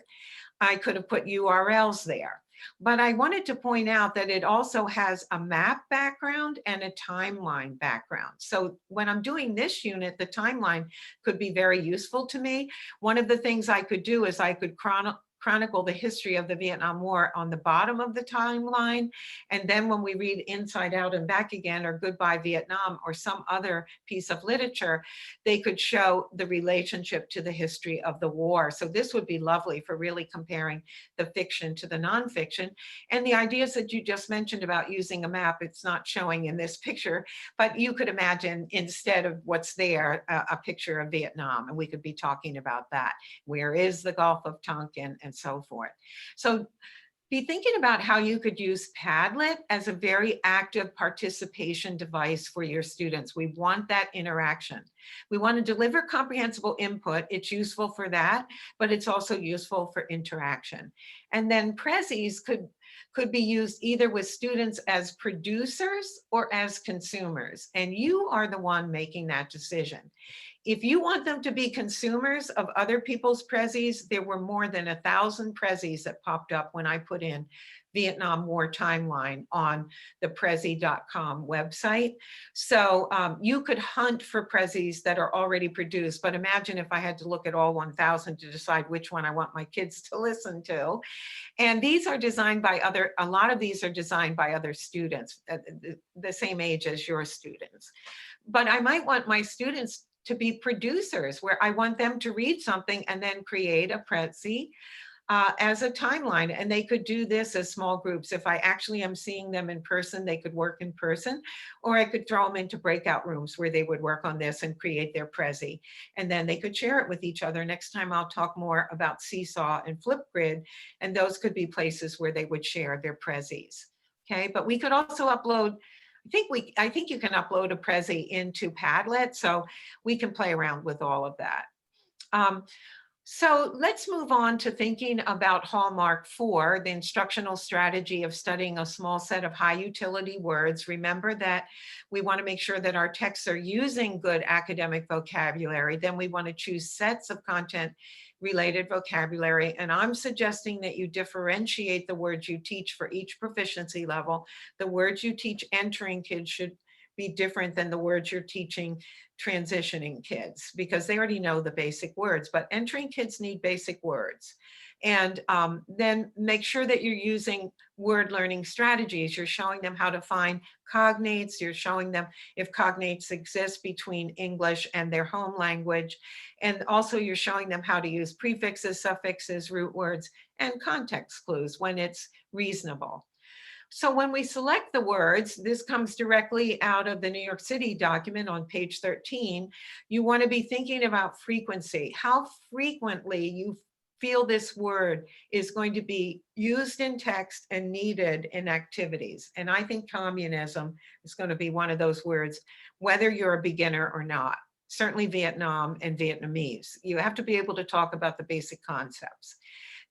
I could have put URLs there. But I wanted to point out that it also has a map background and a timeline background. So when I'm doing this unit, the timeline could be very useful to me. One of the things I could do is I could chronicle the history of the Vietnam War on the bottom of the timeline. And then when we read Inside Out and Back Again or Goodbye Vietnam or some other piece of literature, they could show the relationship to the history of the war. So this would be lovely for really comparing the fiction to the nonfiction. And the ideas that you just mentioned about using a map, it's not showing in this picture, but you could imagine instead of what's there, a picture of Vietnam, and we could be talking about that. Where is the Gulf of Tonkin and so forth. So be thinking about how you could use Padlet as a very active participation device for your students. We want that interaction. We want to deliver comprehensible input. It's useful for that, but it's also useful for interaction. And then Prezis could be used either with students as producers or as consumers. And you are the one making that decision. If you want them to be consumers of other people's Prezis, there were more than 1,000 Prezis that popped up when I put in Vietnam War timeline on the Prezi.com website. So you could hunt for Prezis that are already produced, but imagine if I had to look at all 1,000 to decide which one I want my kids to listen to. And these are designed by a lot of these are designed by other students, the same age as your students. But I might want my students to be producers, where I want them to read something and then create a Prezi as a timeline. And they could do this as small groups. If I actually am seeing them in person, they could work in person, or I could throw them into breakout rooms where they would work on this and create their Prezi. And then they could share it with each other. Next time I'll talk more about Seesaw and Flipgrid, and those could be places where they would share their Prezis. Okay, but we could also upload, I think you can upload a Prezi into Padlet, so we can play around with all of that. So let's move on to thinking about Hallmark 4, the instructional strategy of studying a small set of high utility words. Remember that we want to make sure that our texts are using good academic vocabulary. Then we want to choose sets of content related vocabulary. And I'm suggesting that you differentiate the words you teach for each proficiency level. The words you teach entering kids should be different than the words you're teaching transitioning kids, because they already know the basic words, but entering kids need basic words. And then make sure that you're using word learning strategies. You're showing them how to find cognates. You're showing them if cognates exist between English and their home language. And also you're showing them how to use prefixes, suffixes, root words, and context clues when it's reasonable. So when we select the words, this comes directly out of the New York City document on page 13. You want to be thinking about frequency, how frequently you feel this word is going to be used in text and needed in activities. And I think communism is going to be one of those words, whether you're a beginner or not. Certainly Vietnam and Vietnamese. You have to be able to talk about the basic concepts.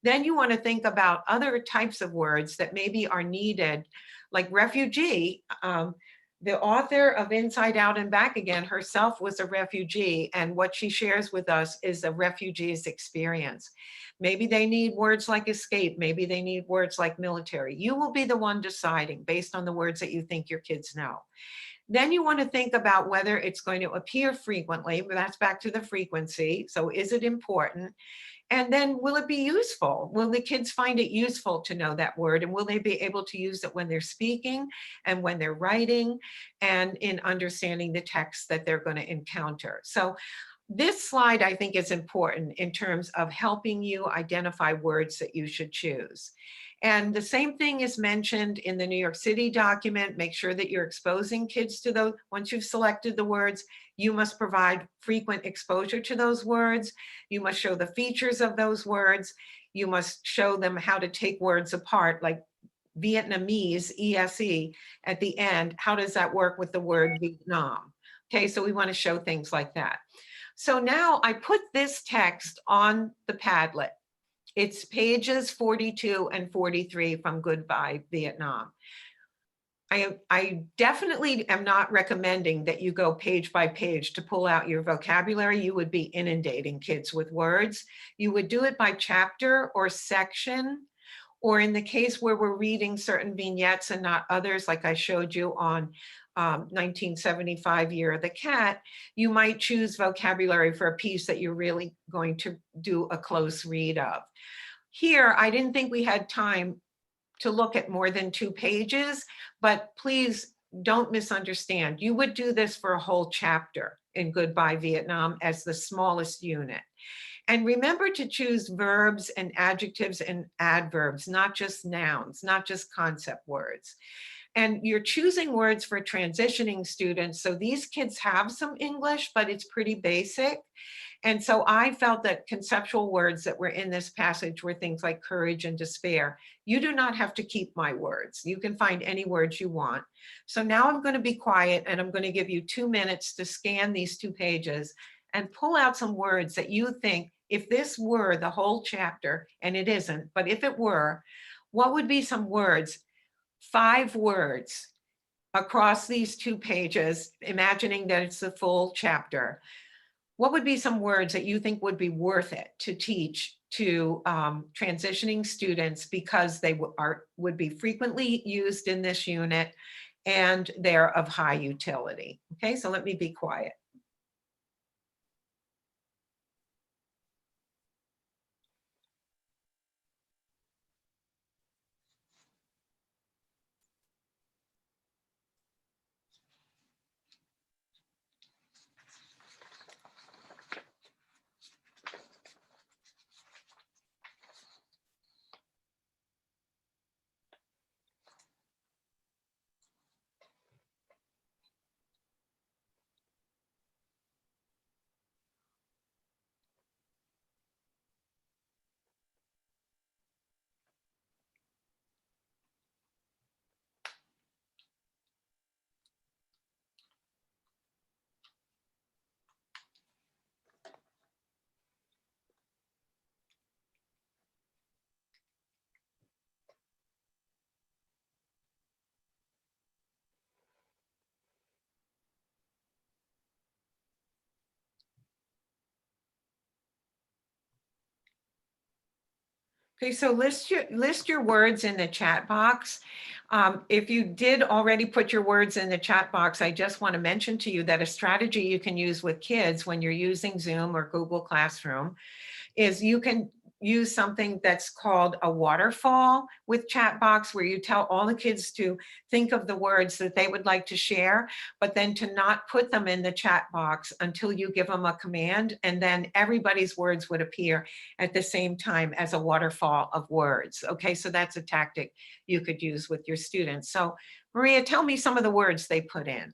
Then you want to think about other types of words that maybe are needed, like refugee. The author of Inside Out and Back Again herself was a refugee, and what she shares with us is a refugee's experience. Maybe they need words like escape. Maybe they need words like military. You will be the one deciding based on the words that you think your kids know. Then you want to think about whether it's going to appear frequently, but that's back to the frequency. So is it important? And then will it be useful? Will the kids find it useful to know that word? And will they be able to use it when they're speaking and when they're writing and in understanding the text that they're going to encounter? So this slide, I think, is important in terms of helping you identify words that you should choose. And the same thing is mentioned in the New York City document. Make sure that you're exposing kids to those. Once you've selected the words, you must provide frequent exposure to those words. You must show the features of those words. You must show them how to take words apart, like Vietnamese, ESE, at the end. How does that work with the word Vietnam? Okay, so we want to show things like that. So now I put this text on the Padlet. It's pages 42 and 43 from Goodbye Vietnam. I definitely am not recommending that you go page by page to pull out your vocabulary. You would be inundating kids with words. You would do it by chapter or section, or in the case where we're reading certain vignettes and not others, like I showed you on 1975 Year of the Cat, you might choose vocabulary for a piece that you're really going to do a close read of. Here, I didn't think we had time to look at more than 2 pages, but please don't misunderstand. You would do this for a whole chapter in Goodbye Vietnam as the smallest unit. And remember to choose verbs and adjectives and adverbs, not just nouns, not just concept words. And you're choosing words for transitioning students. So these kids have some English, but it's pretty basic. And so I felt that conceptual words that were in this passage were things like courage and despair. You do not have to keep my words. You can find any words you want. So now I'm going to be quiet and I'm going to give you 2 minutes to scan these 2 pages and pull out some words that you think, if this were the whole chapter, and it isn't, but if it were, what would be some words, 5 words across these 2 pages, imagining that it's the full chapter. What would be some words that you think would be worth it to teach to transitioning students because they would be frequently used in this unit and they're of high utility? Okay, so let me be quiet. Okay, so list your words in the chat box. If you did already put your words in the chat box, I just want to mention to you that a strategy you can use with kids when you're using Zoom or Google Classroom is you can use something that's called a waterfall with chat box, where you tell all the kids to think of the words that they would like to share, but then to not put them in the chat box until you give them a command, and then everybody's words would appear at the same time as a waterfall of words. Okay, so that's a tactic you could use with your students. So Maria, tell me some of the words they put in.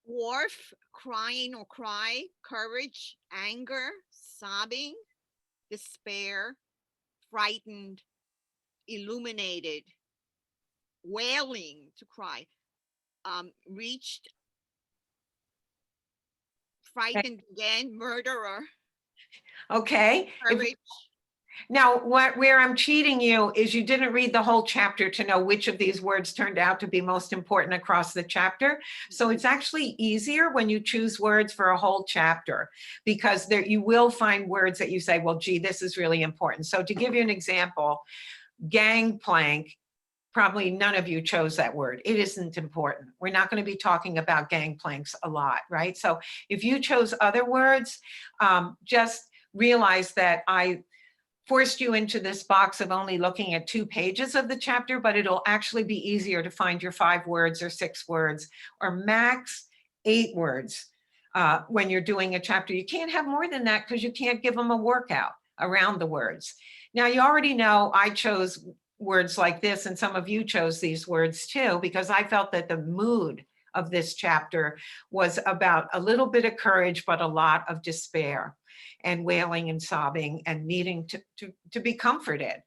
Wharf, crying or cry, courage, anger, sobbing, despair, frightened, illuminated, wailing, to cry, reached, frightened again, murderer, Okay. courage. Now, where I'm cheating you is you didn't read the whole chapter to know which of these words turned out to be most important across the chapter. So it's actually easier when you choose words for a whole chapter, because there you will find words that you say, well, gee, this is really important. So to give you an example, gangplank, probably none of you chose that word. It isn't important. We're not going to be talking about gangplanks a lot, right? So if you chose other words, just realize that I forced you into this box of only looking at 2 pages of the chapter, but it'll actually be easier to find your 5 words or 6 words or max 8 words when you're doing a chapter. You can't have more than that because you can't give them a workout around the words. Now, you already know I chose words like this, and some of you chose these words too, because I felt that the mood of this chapter was about a little bit of courage, but a lot of despair and wailing and sobbing and needing to be comforted.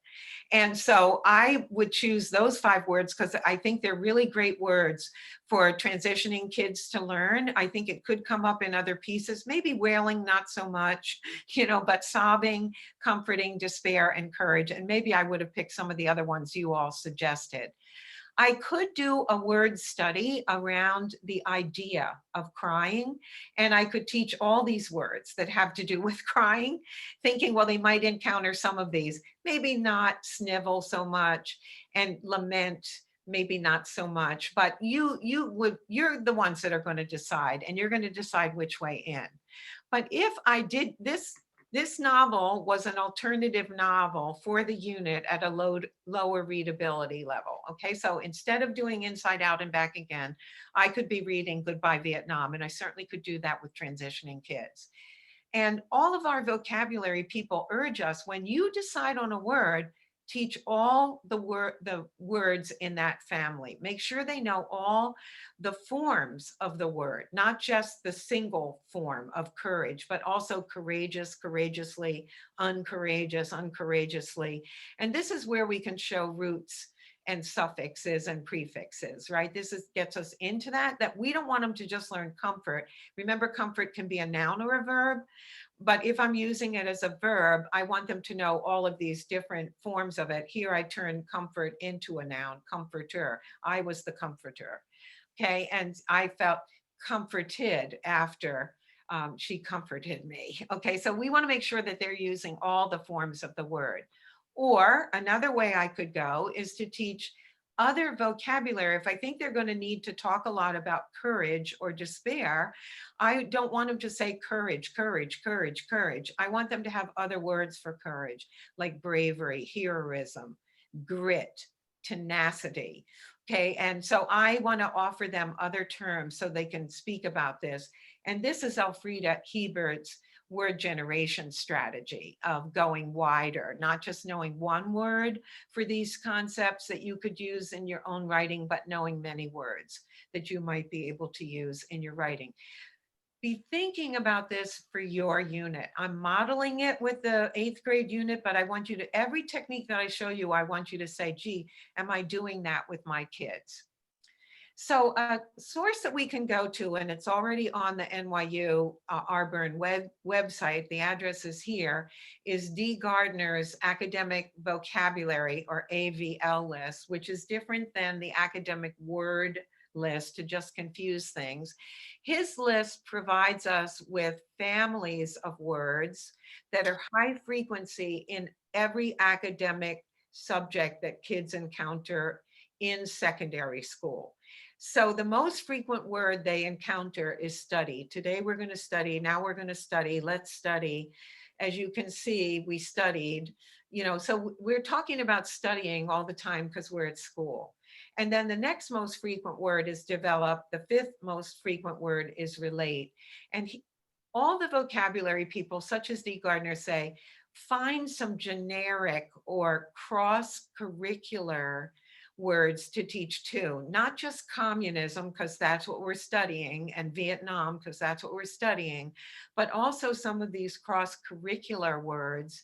And so I would choose those 5 words because I think they're really great words for transitioning kids to learn. I think it could come up in other pieces, maybe wailing, not so much, but sobbing, comforting, despair, and courage. And maybe I would have picked some of the other ones you all suggested. I could do a word study around the idea of crying, and I could teach all these words that have to do with crying, thinking, well, they might encounter some of these, maybe not snivel so much, and lament, maybe not so much, but you're the ones that are going to decide, and you're going to decide which way in. But if I did this novel was an alternative novel for the unit at a lower readability level. Okay, so instead of doing Inside Out and Back Again, I could be reading Goodbye Vietnam, and I certainly could do that with transitioning kids. And all of our vocabulary people urge us, when you decide on a word, teach all the words in that family. Make sure they know all the forms of the word, not just the single form of courage, but also courageous, courageously, uncourageous, uncourageously. And this is where we can show roots and suffixes and prefixes, right? Gets us into that we don't want them to just learn comfort. Remember, comfort can be a noun or a verb, but if I'm using it as a verb, I want them to know all of these different forms of it. Here I turn comfort into a noun, comforter. I was the comforter, okay? And I felt comforted after she comforted me, okay? So we want to make sure that they're using all the forms of the word. Or another way I could go is to teach other vocabulary. If I think they're going to need to talk a lot about courage or despair, I don't want them to say courage, courage, courage, courage. I want them to have other words for courage, like bravery, heroism, grit, tenacity. Okay, and so I want to offer them other terms so they can speak about this. And this is Elfrida Hebert's word generation strategy of going wider, not just knowing one word for these concepts that you could use in your own writing, but knowing many words that you might be able to use in your writing. Be thinking about this for your unit. I'm modeling it with the 8th grade unit, but I want you to, every technique that I show you, I want you to say, gee, am I doing that with my kids? So a source that we can go to, and it's already on the NYU Auburn website, the address is here, is D. Gardner's Academic Vocabulary, or AVL list, which is different than the academic word list to just confuse things. His list provides us with families of words that are high frequency in every academic subject that kids encounter in secondary school. So the most frequent word they encounter is study. Today we're going to study, now we're going to study, let's study. As you can see, we studied, so we're talking about studying all the time because we're at school. And then the next most frequent word is develop. The 5th most frequent word is relate. And all the vocabulary people, such as D. Gardner, say, find some generic or cross-curricular words to teach too, not just communism, because that's what we're studying, and Vietnam, because that's what we're studying, but also some of these cross-curricular words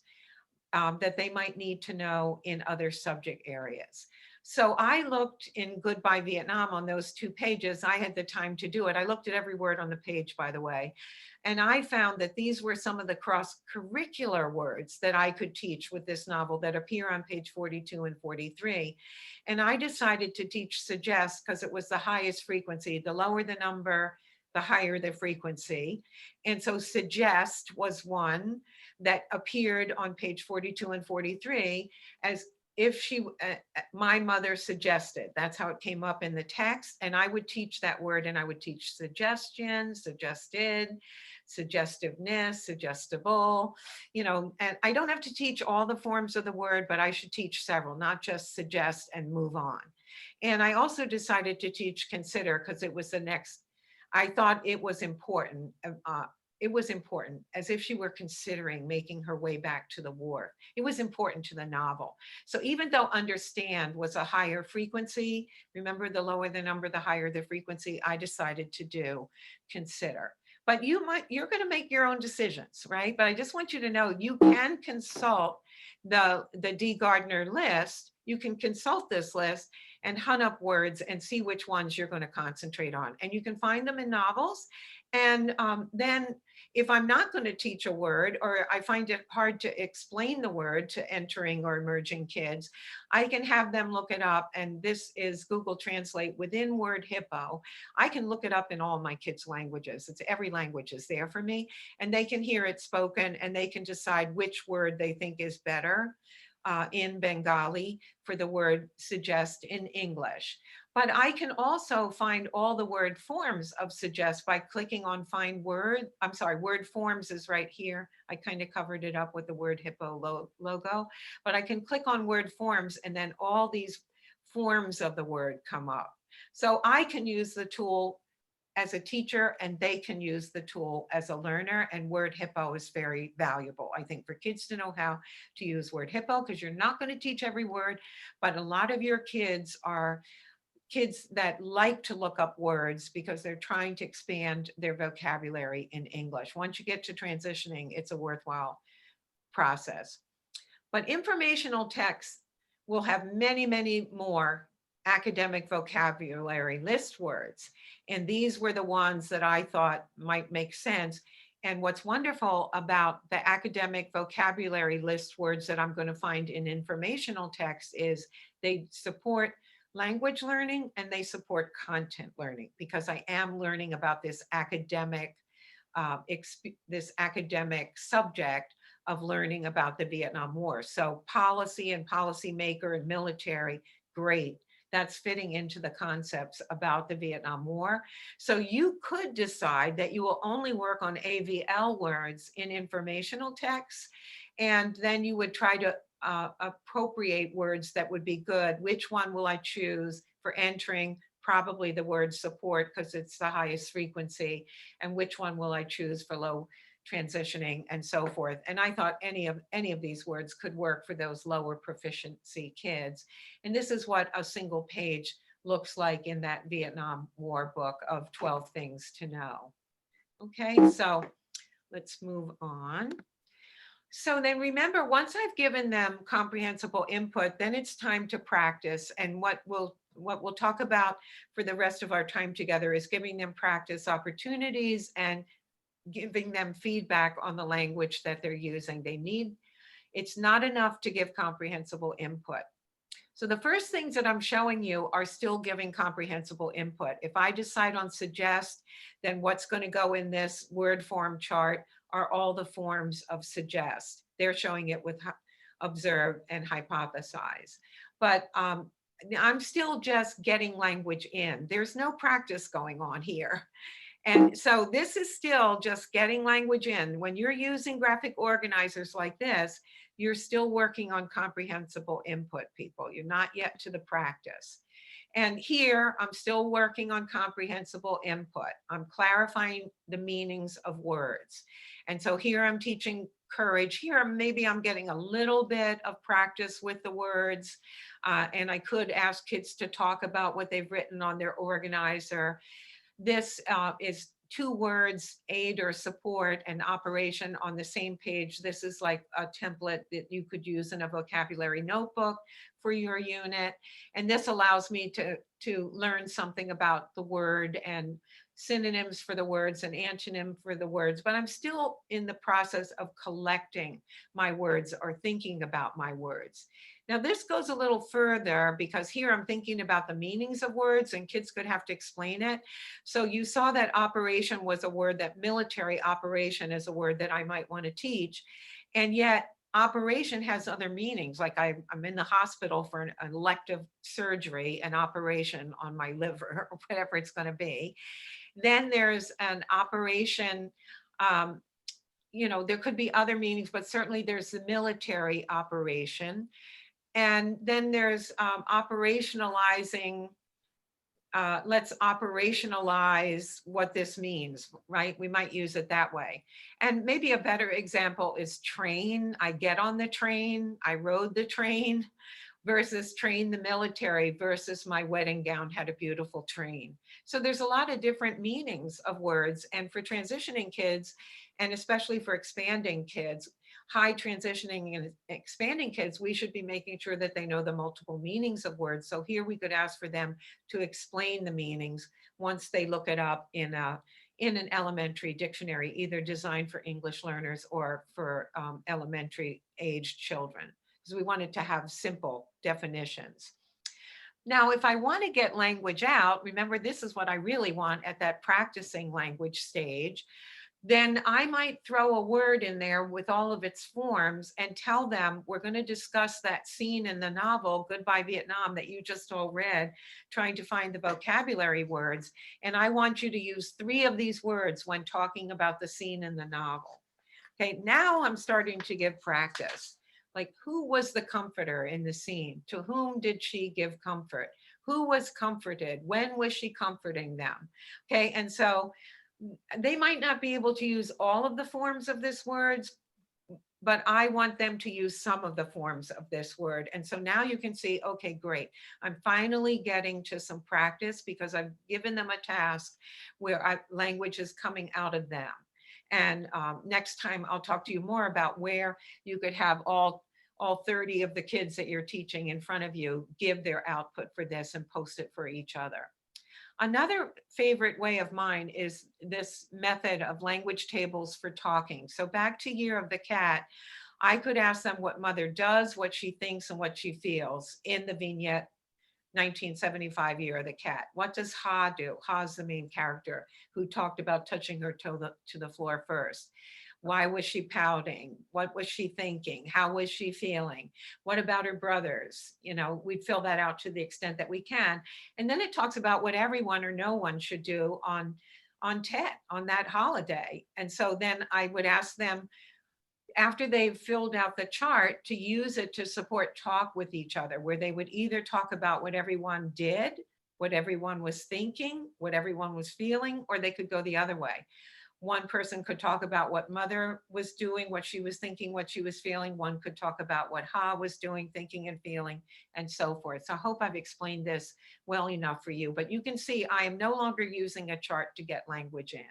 that they might need to know in other subject areas. So I looked in Goodbye Vietnam on those 2 pages. I had the time to do it. I looked at every word on the page, by the way, and I found that these were some of the cross-curricular words that I could teach with this novel that appear on page 42 and 43. And I decided to teach suggest because it was the highest frequency. The lower the number, the higher the frequency. And so suggest was one that appeared on page 42 and 43 as if my mother suggested. That's how it came up in the text. And I would teach that word, and I would teach suggestion, suggested, suggestiveness, suggestible, and I don't have to teach all the forms of the word, but I should teach several, not just suggest and move on. And I also decided to teach consider because it was the next, I thought it was important. It was important, as if she were considering making her way back to the war. It was important to the novel. So even though understand was a higher frequency, remember, the lower the number, the higher the frequency, I decided to do consider. But you're going to make your own decisions, right? But I just want you to know you can consult the D. Gardner list. You can consult this list and hunt up words and see which ones you're going to concentrate on. And you can find them in novels. And then if I'm not going to teach a word, or I find it hard to explain the word to entering or emerging kids, I can have them look it up. And this is Google Translate within Word Hippo. I can look it up in all my kids' languages. It's every language is there for me. And they can hear it spoken, and they can decide which word they think is better in Bengali for the word suggest in English. But I can also find all the word forms of suggest by clicking on find word. I'm sorry, word forms is right here. I kind of covered it up with the Word Hippo logo, but I can click on word forms, and then all these forms of the word come up. So I can use the tool as a teacher, and they can use the tool as a learner. And Word Hippo is very valuable, I think, for kids to know how to use Word Hippo, because you're not going to teach every word, but a lot of your kids are kids that like to look up words because they're trying to expand their vocabulary in English. Once you get to transitioning, it's a worthwhile process. But informational text will have many, many more academic vocabulary list words. And these were the ones that I thought might make sense. And what's wonderful about the academic vocabulary list words that I'm going to find in informational text is they support language learning and they support content learning, because I am learning about this academic subject of learning about the Vietnam War. So policy and policymaker and military, great. That's fitting into the concepts about the Vietnam War. So you could decide that you will only work on AVL words in informational texts, and then you would try to appropriate words that would be good. Which one will I choose for entering? Probably the word support, because it's the highest frequency. And which one will I choose for low transitioning, and so forth. And I thought any of these words could work for those lower proficiency kids. And this is what a single page looks like in that Vietnam War book of 12 things to know. Okay, so let's move on. So then remember, once I've given them comprehensible input, then it's time to practice. And what we'll talk about for the rest of our time together is giving them practice opportunities and giving them feedback on the language that they're using. It's not enough to give comprehensible input. So the first things that I'm showing you are still giving comprehensible input. If I decide on suggest, then what's going to go in this word form chart are all the forms of suggest. They're showing it with observe and hypothesize. But I'm still just getting language in. There's no practice going on here. And so this is still just getting language in. When you're using graphic organizers like this, you're still working on comprehensible input, people. You're not yet to the practice. And here, I'm still working on comprehensible input. I'm clarifying the meanings of words. And so here I'm teaching courage. Here, maybe I'm getting a little bit of practice with the words. And I could ask kids to talk about what they've written on their organizer. This is 2 words, aid or support, and operation on the same page. This is like a template that you could use in a vocabulary notebook for your unit. And this allows me to learn something about the word and synonyms for the words and antonym for the words, but I'm still in the process of collecting my words or thinking about my words. Now this goes a little further because here I'm thinking about the meanings of words and kids could have to explain it. So you saw that operation was a word, that military operation is a word that I might want to teach. And yet operation has other meanings. Like I'm in the hospital for an elective surgery, an operation on my liver or whatever it's going to be. Then there's an operation, there could be other meanings, but certainly there's the military operation. And then there's operationalizing, let's operationalize what this means, right? We might use it that way. And maybe a better example is train. I get on the train, I rode the train, versus train the military versus my wedding gown had a beautiful train. So there's a lot of different meanings of words. And for transitioning kids, and especially for expanding kids, high transitioning and expanding kids, we should be making sure that they know the multiple meanings of words. So here we could ask for them to explain the meanings once they look it up in an elementary dictionary, either designed for English learners or for elementary aged children, because we wanted to have simple definitions. Now, if I want to get language out, remember, this is what I really want at that practicing language stage, then I might throw a word in there with all of its forms and tell them we're going to discuss that scene in the novel, Goodbye Vietnam, that you just all read, trying to find the vocabulary words. And I want you to use 3 of these words when talking about the scene in the novel. Okay, now I'm starting to give practice. Like, who was the comforter in the scene? To whom did she give comfort? Who was comforted? When was she comforting them? Okay, and so they might not be able to use all of the forms of this words, but I want them to use some of the forms of this word. And so now you can see, okay, great. I'm finally getting to some practice because I've given them a task where language is coming out of them. And next time I'll talk to you more about where you could have all 30 of the kids that you're teaching in front of you give their output for this and post it for each other. Another favorite way of mine is this method of language tables for talking. So back to Year of the Cat, I could ask them what mother does, what she thinks, and what she feels in the vignette 1975 Year of the Cat. What does Ha do? Ha's the main character who talked about touching her toe to the floor first. Why was she pouting? What was she thinking? How was she feeling? What about her brothers? You know, we fill that out to the extent that we can. And then it talks about what everyone or no one should do on Tet, on that holiday. And so then I would ask them, after they've filled out the chart, to use it to support talk with each other, where they would either talk about what everyone did, what everyone was thinking, what everyone was feeling, or they could go the other way. One person could talk about what mother was doing, what she was thinking, what she was feeling. One could talk about what Ha was doing, thinking, and feeling, and so forth. So I hope I've explained this well enough for you, but you can see I am no longer using a chart to get language in.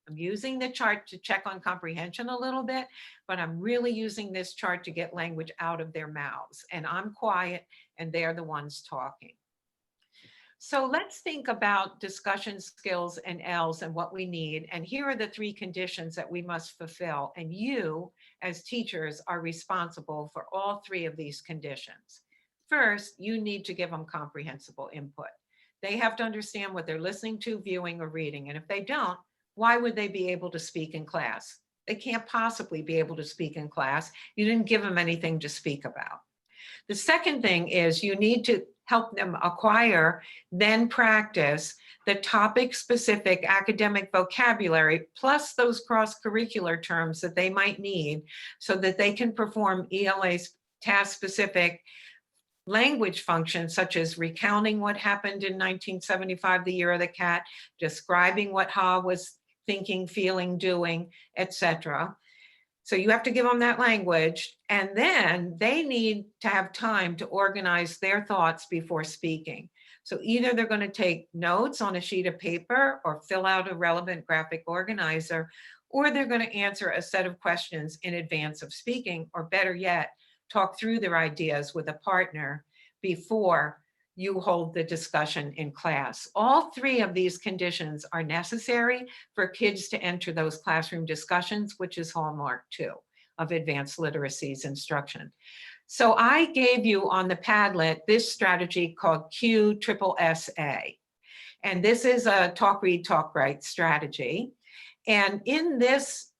I'm using the chart to check on comprehension a little bit, but I'm really using this chart to get language out of their mouths. And I'm quiet and they're the ones talking. So let's think about discussion skills and ELLs and what we need. And here are the 3 conditions that we must fulfill. And you, as teachers, are responsible for all 3 of these conditions. First, you need to give them comprehensible input. They have to understand what they're listening to, viewing, or reading. And if they don't, why would they be able to speak in class? They can't possibly be able to speak in class. You didn't give them anything to speak about. The second thing is you need to help them acquire, then practice the topic-specific academic vocabulary, plus those cross-curricular terms that they might need so that they can perform ELA's task-specific language functions, such as recounting what happened in 1975, the Year of the Cat, describing what Ha was thinking, feeling, doing, etc. So you have to give them that language, and then they need to have time to organize their thoughts before speaking. So either they're going to take notes on a sheet of paper or fill out a relevant graphic organizer, or they're going to answer a set of questions in advance of speaking, or better yet, talk through their ideas with a partner before you hold the discussion in class. All 3 of these conditions are necessary for kids to enter those classroom discussions, which is Hallmark 2 of advanced literacies instruction. So I gave you on the Padlet this strategy called QSSA. And this is a talk, read, talk, write strategy. And in this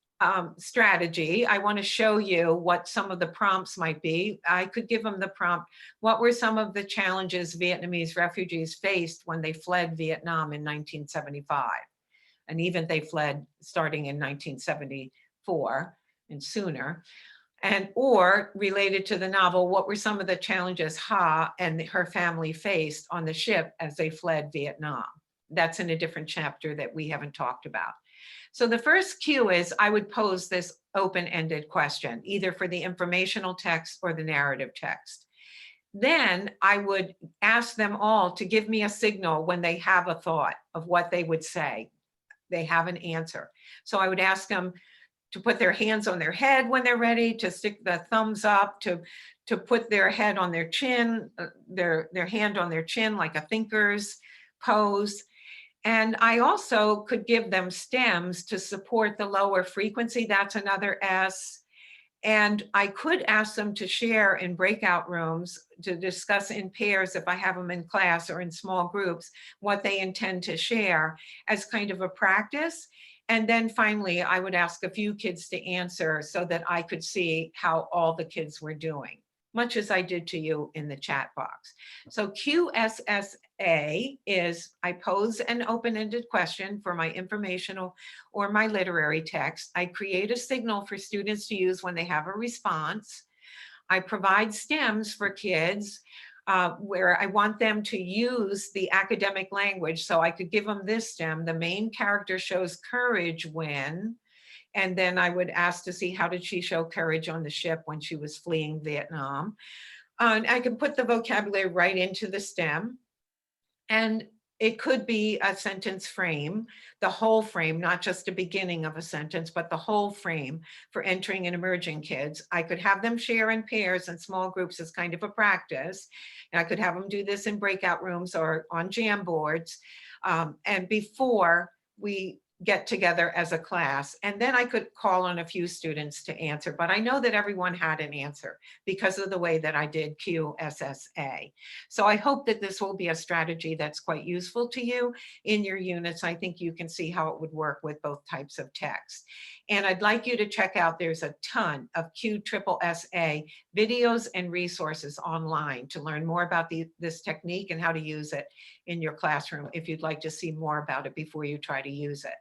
strategy, I want to show you what some of the prompts might be. I could give them the prompt, what were some of the challenges Vietnamese refugees faced when they fled Vietnam in 1975? And even they fled starting in 1974 and sooner. And or related to the novel, what were some of the challenges Ha and her family faced on the ship as they fled Vietnam? That's in a different chapter that we haven't talked about. So the first cue is I would pose this open-ended question, either for the informational text or the narrative text. Then I would ask them all to give me a signal when they have a thought of what they would say. They have an answer. So I would ask them to put their hands on their head when they're ready, to stick the thumbs up, to put their head on their chin, their hand on their chin like a thinker's pose. And I also could give them stems to support the lower frequency. That's another S. And I could ask them to share in breakout rooms to discuss in pairs, if I have them in class or in small groups, what they intend to share as kind of a practice. And then finally, I would ask a few kids to answer so that I could see how all the kids were doing, much as I did to you in the chat box. So QSSA is I pose an open-ended question for my informational or my literary text. I create a signal for students to use when they have a response. I provide stems for kids where I want them to use the academic language. So I could give them this stem. The main character shows courage when, and then I would ask to see how did she show courage on the ship when she was fleeing Vietnam. And I can put the vocabulary right into the stem. And it could be a sentence frame, the whole frame, not just the beginning of a sentence, but the whole frame for entering and emerging kids. I could have them share in pairs and small groups as kind of a practice. And I could have them do this in breakout rooms or on jam boards. And before we get together as a class, and then I could call on a few students to answer, but I know that everyone had an answer because of the way that I did QSSA. So I hope that this will be a strategy that's quite useful to you in your units. I think you can see how it would work with both types of text. And I'd like you to check out, there's a ton of QSSA videos and resources online to learn more about this technique and how to use it in your classroom if you'd like to see more about it before you try to use it.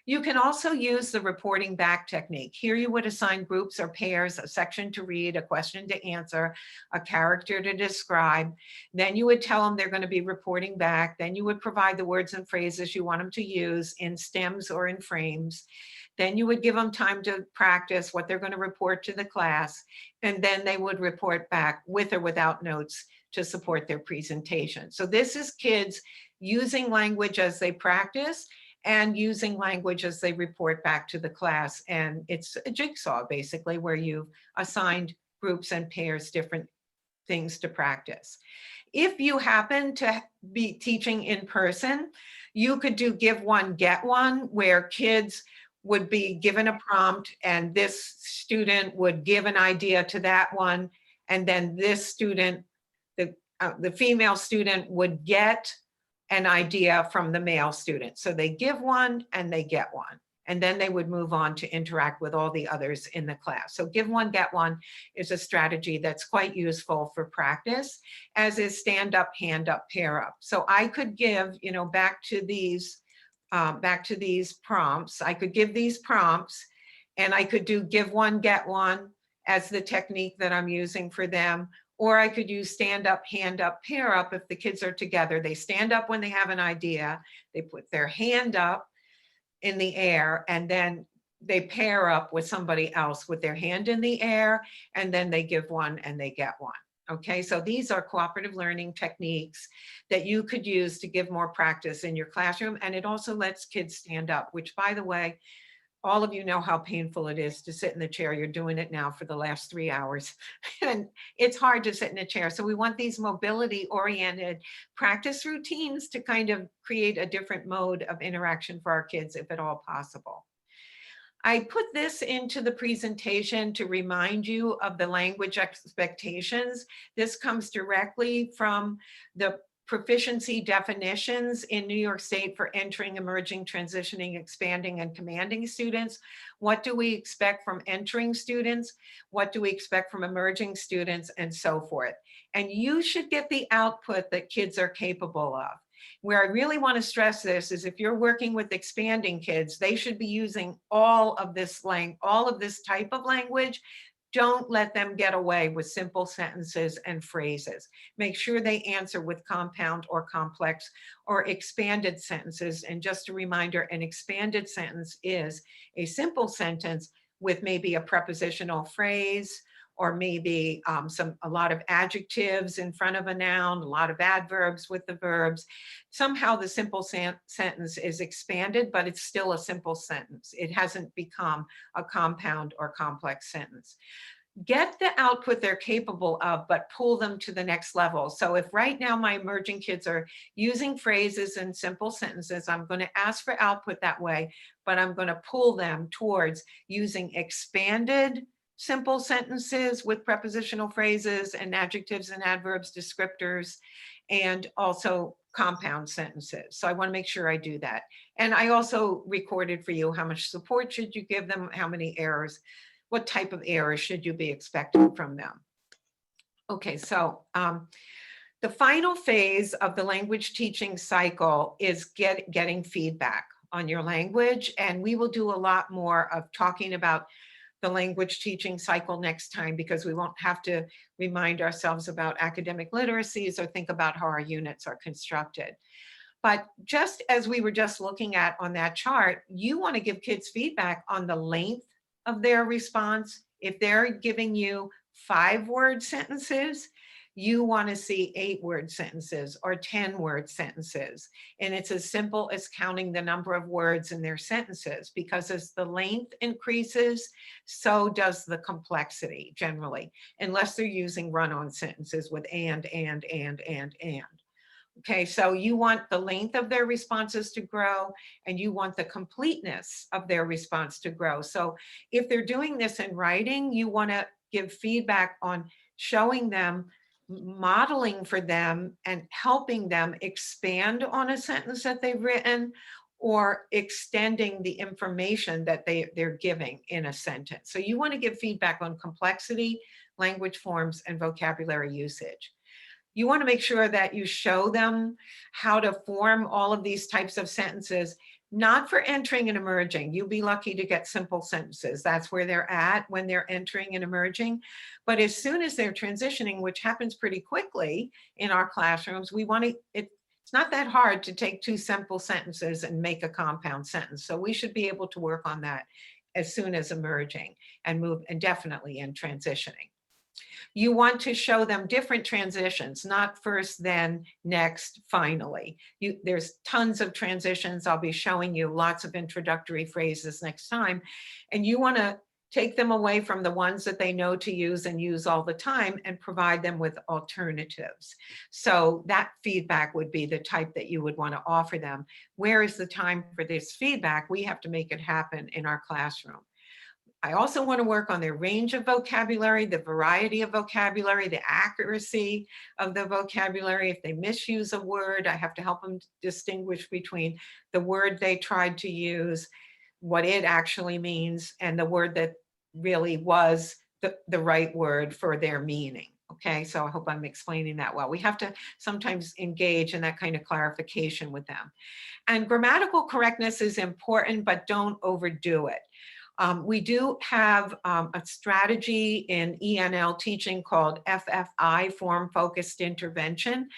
You can also use the reporting back technique. Here you would assign groups or pairs, a section to read, a question to answer, a character to describe. Then you would tell them they're going to be reporting back. Then you would provide the words and phrases you want them to use in stems or in frames. Then you would give them time to practice what they're going to report to the class. And then they would report back with or without notes to support their presentation. So this is kids using language as they practice and using language as they report back to the class. And it's a jigsaw basically where you've assigned groups and pairs different things to practice. If you happen to be teaching in person, you could do give one, get one, where kids would be given a prompt and this student would give an idea to that one. And then this student, the female student would get an idea from the male student. So they give one and they get one. And then they would move on to interact with all the others in the class. So give one, get one is a strategy that's quite useful for practice, as is stand up, hand up, pair up. So I could give, back to these prompts, I could give these prompts and I could do give one, get one as the technique that I'm using for them. Or I could use stand up, hand up, pair up if the kids are together. They stand up when they have an idea, they put their hand up in the air, and then they pair up with somebody else with their hand in the air, and then they give one and they get one. Okay, so these are cooperative learning techniques that you could use to give more practice in your classroom. And it also lets kids stand up, which, by the way, all of you know how painful it is to sit in the chair. You're doing it now for the last 3 hours. And it's hard to sit in a chair. So we want these mobility-oriented practice routines to kind of create a different mode of interaction for our kids, if at all possible. I put this into the presentation to remind you of the language expectations. This comes directly from the proficiency definitions in New York State for entering, emerging, transitioning, expanding, and commanding students. What do we expect from entering students? What do we expect from emerging students, and so forth? And you should get the output that kids are capable of. Where I really want to stress this is if you're working with expanding kids, they should be using all of this type of language. Don't let them get away with simple sentences and phrases. Make sure they answer with compound or complex or expanded sentences. And just a reminder, an expanded sentence is a simple sentence with maybe a prepositional phrase, or maybe a lot of adjectives in front of a noun, a lot of adverbs with the verbs. Somehow the simple sentence is expanded, but it's still a simple sentence. It hasn't become a compound or complex sentence. Get the output they're capable of, but pull them to the next level. So if right now my emerging kids are using phrases and simple sentences, I'm going to ask for output that way, but I'm going to pull them towards using expanded simple sentences with prepositional phrases and adjectives and adverbs, descriptors, and also compound sentences. So I want to make sure I do that. And I also recorded for you how much support should you give them, how many errors, what type of errors should you be expecting from them. Okay, so the final phase of the language teaching cycle is getting feedback on your language. And we will do a lot more of talking about the language teaching cycle next time, because we won't have to remind ourselves about academic literacies or think about how our units are constructed. But just as we were just looking at on that chart, you want to give kids feedback on the length of their response. If they're giving you 5-word sentences, you want to see 8-word sentences or 10-word sentences. And it's as simple as counting the number of words in their sentences, because as the length increases, so does the complexity generally, unless they're using run-on sentences with and. Okay, so you want the length of their responses to grow, and you want the completeness of their response to grow. So if they're doing this in writing, you want to give feedback on showing them, modeling for them, and helping them expand on a sentence that they've written, or extending the information that they're giving in a sentence. So you want to give feedback on complexity, language forms, and vocabulary usage. You want to make sure that you show them how to form all of these types of sentences, not for entering and emerging. You'll be lucky to get simple sentences. That's where they're at when they're entering and emerging. But as soon as they're transitioning, which happens pretty quickly in our classrooms, we want to, it's not that hard to take 2 simple sentences and make a compound sentence. So we should be able to work on that as soon as emerging and move, and definitely in transitioning. You want to show them different transitions, not first, then, next, finally. There's tons of transitions. I'll be showing you lots of introductory phrases next time. And you want to take them away from the ones that they know to use and use all the time, and provide them with alternatives. So that feedback would be the type that you would want to offer them. Where is the time for this feedback? We have to make it happen in our classroom. I also want to work on their range of vocabulary, the variety of vocabulary, the accuracy of the vocabulary. If they misuse a word, I have to help them distinguish between the word they tried to use, what it actually means, and the word that really was the right word for their meaning. Okay, so I hope I'm explaining that well. We have to sometimes engage in that kind of clarification with them. And grammatical correctness is important, but don't overdo it. We do have a strategy in ENL teaching called FFI, Form-Focused Intervention.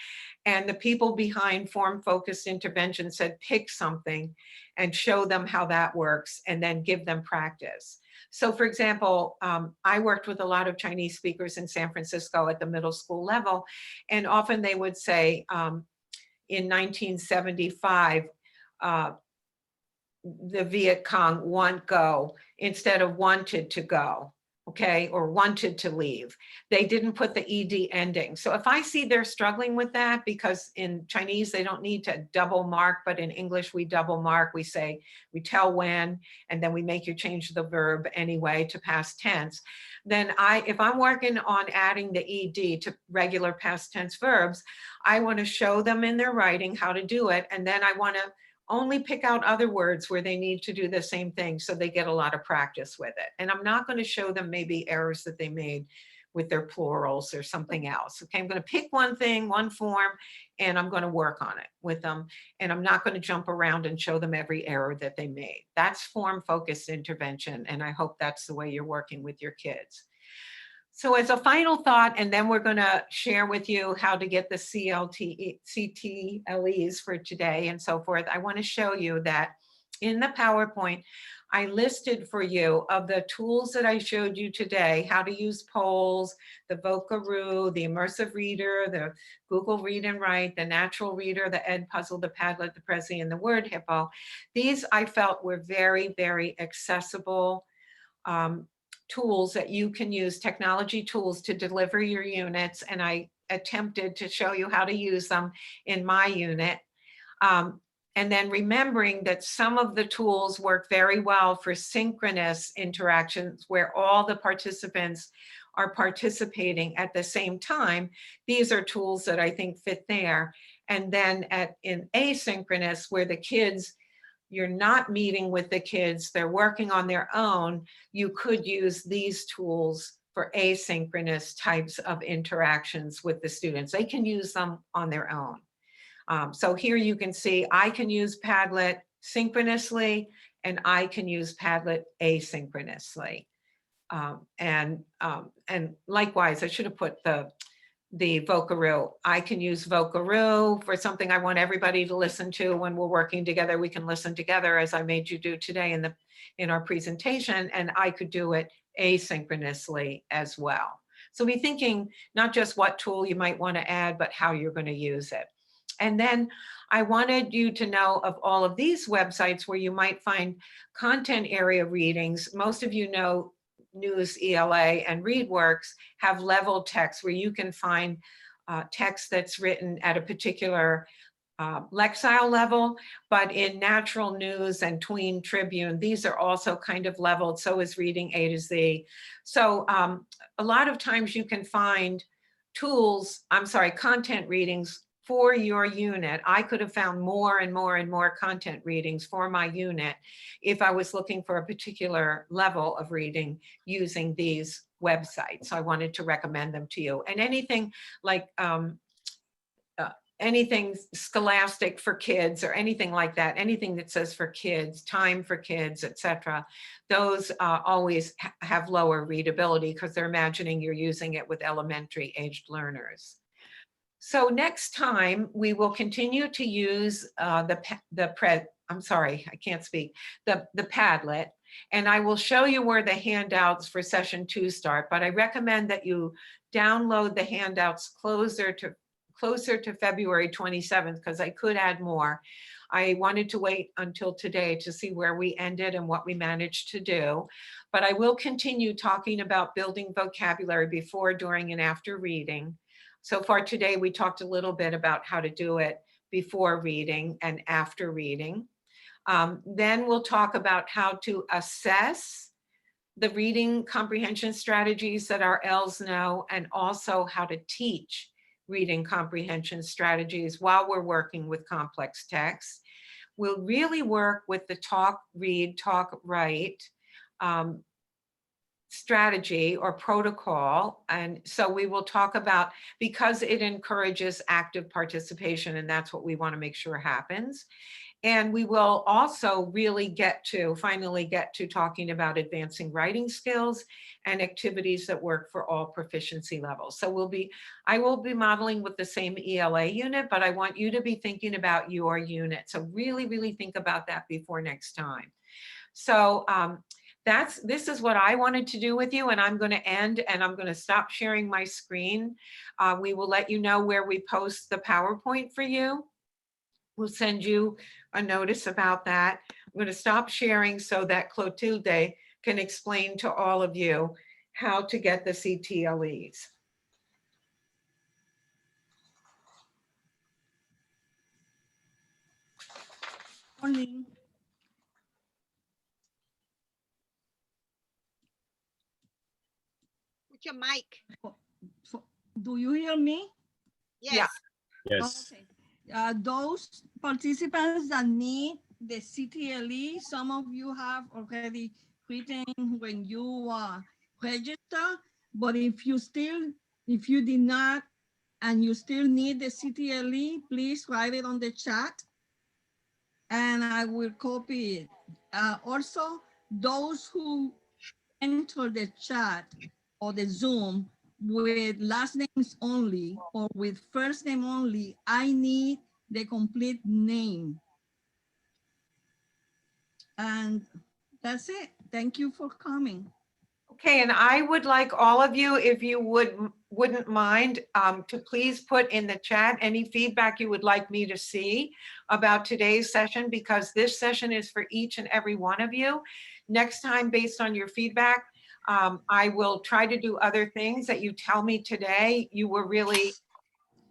And the people behind Form-Focused Intervention said, pick something and show them how that works, and then give them practice. So for example, I worked with a lot of Chinese speakers in San Francisco at the middle school level, and often they would say, in 1975, the Viet Cong want go instead of wanted to go, okay, or wanted to leave. They didn't put the ED ending. So if I see they're struggling with that, because in Chinese they don't need to double mark, but in English we double mark. We say, we tell when, and then we make you change the verb anyway to past tense. Then if I'm working on adding the ED to regular past tense verbs, I want to show them in their writing how to do it, and then I want to only pick out other words where they need to do the same thing, so they get a lot of practice with it. And I'm not going to show them maybe errors that they made with their plurals or something else. Okay, I'm going to pick one thing, one form, and I'm going to work on it with them. And I'm not going to jump around and show them every error that they made. That's form-focused intervention, and I hope that's the way you're working with your kids. So as a final thought, and then we're going to share with you how to get the CTLEs for today and so forth. I want to show you that in the PowerPoint, I listed for you of the tools that I showed you today, how to use polls, the Vocaroo, the Immersive Reader, the Google Read and Write, the Natural Reader, the Ed Puzzle, the Padlet, the Prezi, and the Word Hippo. These I felt were very, very accessible tools that you can use, technology tools to deliver your units. And I attempted to show you how to use them in my unit. And then remembering that some of the tools work very well for synchronous interactions where all the participants are participating at the same time. These are tools that I think fit there. And then in asynchronous, where the kids, you're not meeting with the kids, they're working on their own, you could use these tools for asynchronous types of interactions with the students. They can use them on their own. So here you can see I can use Padlet synchronously, and I can use Padlet asynchronously. And likewise, I should have put the Vocaroo. I can use Vocaroo for something I want everybody to listen to when we're working together. We can listen together, as I made you do today in our presentation, and I could do it asynchronously as well. So be thinking not just what tool you might want to add, but how you're going to use it. And then I wanted you to know of all of these websites where you might find content area readings. Most of you know News, ELA, and ReadWorks have level text where you can find text that's written at a particular Lexile level, but in Natural News and Tween Tribune, these are also kind of leveled. So is Reading A to Z. So a lot of times you can find content readings for your unit. I could have found more and more and more content readings for my unit if I was looking for a particular level of reading using these websites. So I wanted to recommend them to you. And anything like anything scholastic for kids or anything like that, anything that says for kids, time for kids, etc., those always have lower readability because they're imagining you're using it with elementary aged learners. So next time we will continue to use the Padlet, and I will show you where the handouts for session 2 start, but I recommend that you download the handouts closer to February 27th, because I could add more. I wanted to wait until today to see where we ended and what we managed to do, but I will continue talking about building vocabulary before, during, and after reading. So far today, we talked a little bit about how to do it before reading and after reading. Then we'll talk about how to assess the reading comprehension strategies that our ELLs know, and also how to teach reading comprehension strategies while we're working with complex texts. We'll really work with the talk, read, talk, write strategy or protocol. And so we will talk about, because it encourages active participation, and that's what we want to make sure happens. And we will also really finally get to talking about advancing writing skills and activities that work for all proficiency levels. So I will be modeling with the same ELA unit, but I want you to be thinking about your unit. So really, really think about that before next time. So this is what I wanted to do with you, and I'm going to end, and I'm going to stop sharing my screen. We will let you know where we post the PowerPoint for you. We'll send you a notice about that. I'm going to stop sharing so that Clotilde can explain to all of you how to get the CTLEs. Morning. Put your mic. Do you hear me? Yes. Yeah. Yes. Okay. Those participants that need the CTLE, some of you have already written when you register, but if you did not and you still need the CTLE, please write it on the chat and I will copy it. Also, those who enter the chat or the Zoom with last names only or with first name only, I need the complete name. And that's it. Thank you for coming. Okay, and I would like all of you, if you wouldn't mind, to please put in the chat any feedback you would like me to see about today's session, because this session is for each and every one of you. Next time, based on your feedback, I will try to do other things that you tell me today you were really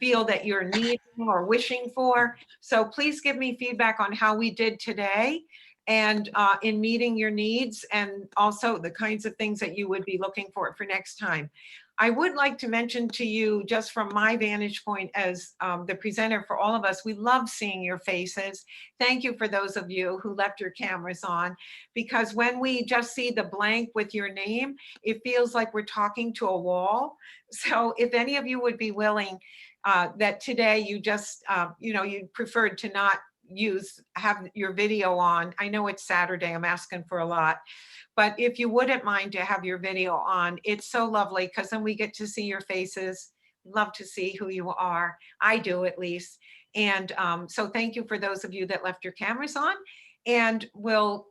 feel that you're needing or wishing for. So please give me feedback on how we did today and in meeting your needs, and also the kinds of things that you would be looking for next time. I would like to mention to you, just from my vantage point as the presenter for all of us, we love seeing your faces. Thank you for those of you who left your cameras on, because when we just see the blank with your name, it feels like we're talking to a wall. So if any of you would be willing, that today you just, you preferred to not have your video on. I know it's Saturday, I'm asking for a lot, but if you wouldn't mind to have your video on, it's so lovely because then we get to see your faces. Love to see who you are. I do, at least. And so thank you for those of you that left your cameras on, and we'll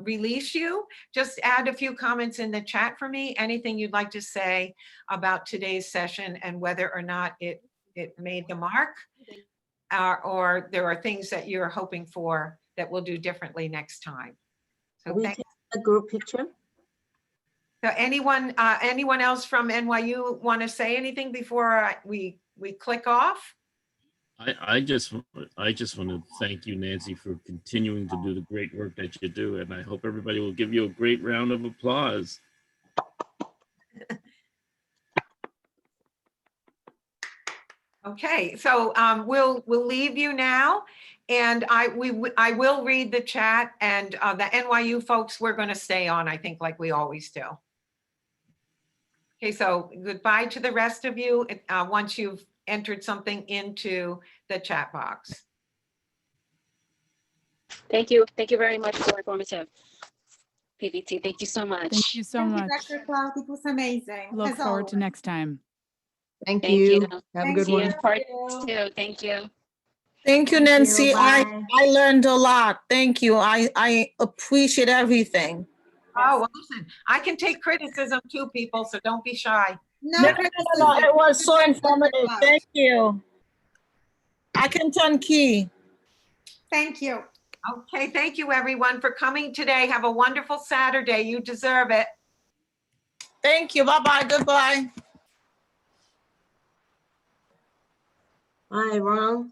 release you. Just add a few comments in the chat for me, anything you'd like to say about today's session and whether or not it made the mark, or there are things that you're hoping for that we'll do differently next time. So we take a group picture. So anyone else from NYU want to say anything before we click off? I just want to thank you, Nancy, for continuing to do the great work that you do, and I hope everybody will give you a great round of applause. Okay, so we'll leave you now, and I will read the chat, and the NYU folks, we're going to stay on, I think, like we always do. Okay, so goodbye to the rest of you once you've entered something into the chat box. Thank you. Thank you very much for informative PPT. Thank you so much. Thank you so much. Dr. Clark, it was amazing. Look forward to next time. Thank you. Have a good one. Part two. Thank you. Thank you, Nancy. I learned a lot. Thank you. I appreciate everything. Oh, well, listen, I can take criticism too, people, so don't be shy. No, it was so informative. Thank you. I can turn key. Thank you. Okay, thank you everyone for coming today. Have a wonderful Saturday. You deserve it. Thank you. Bye-bye. Goodbye. Bye, Ron.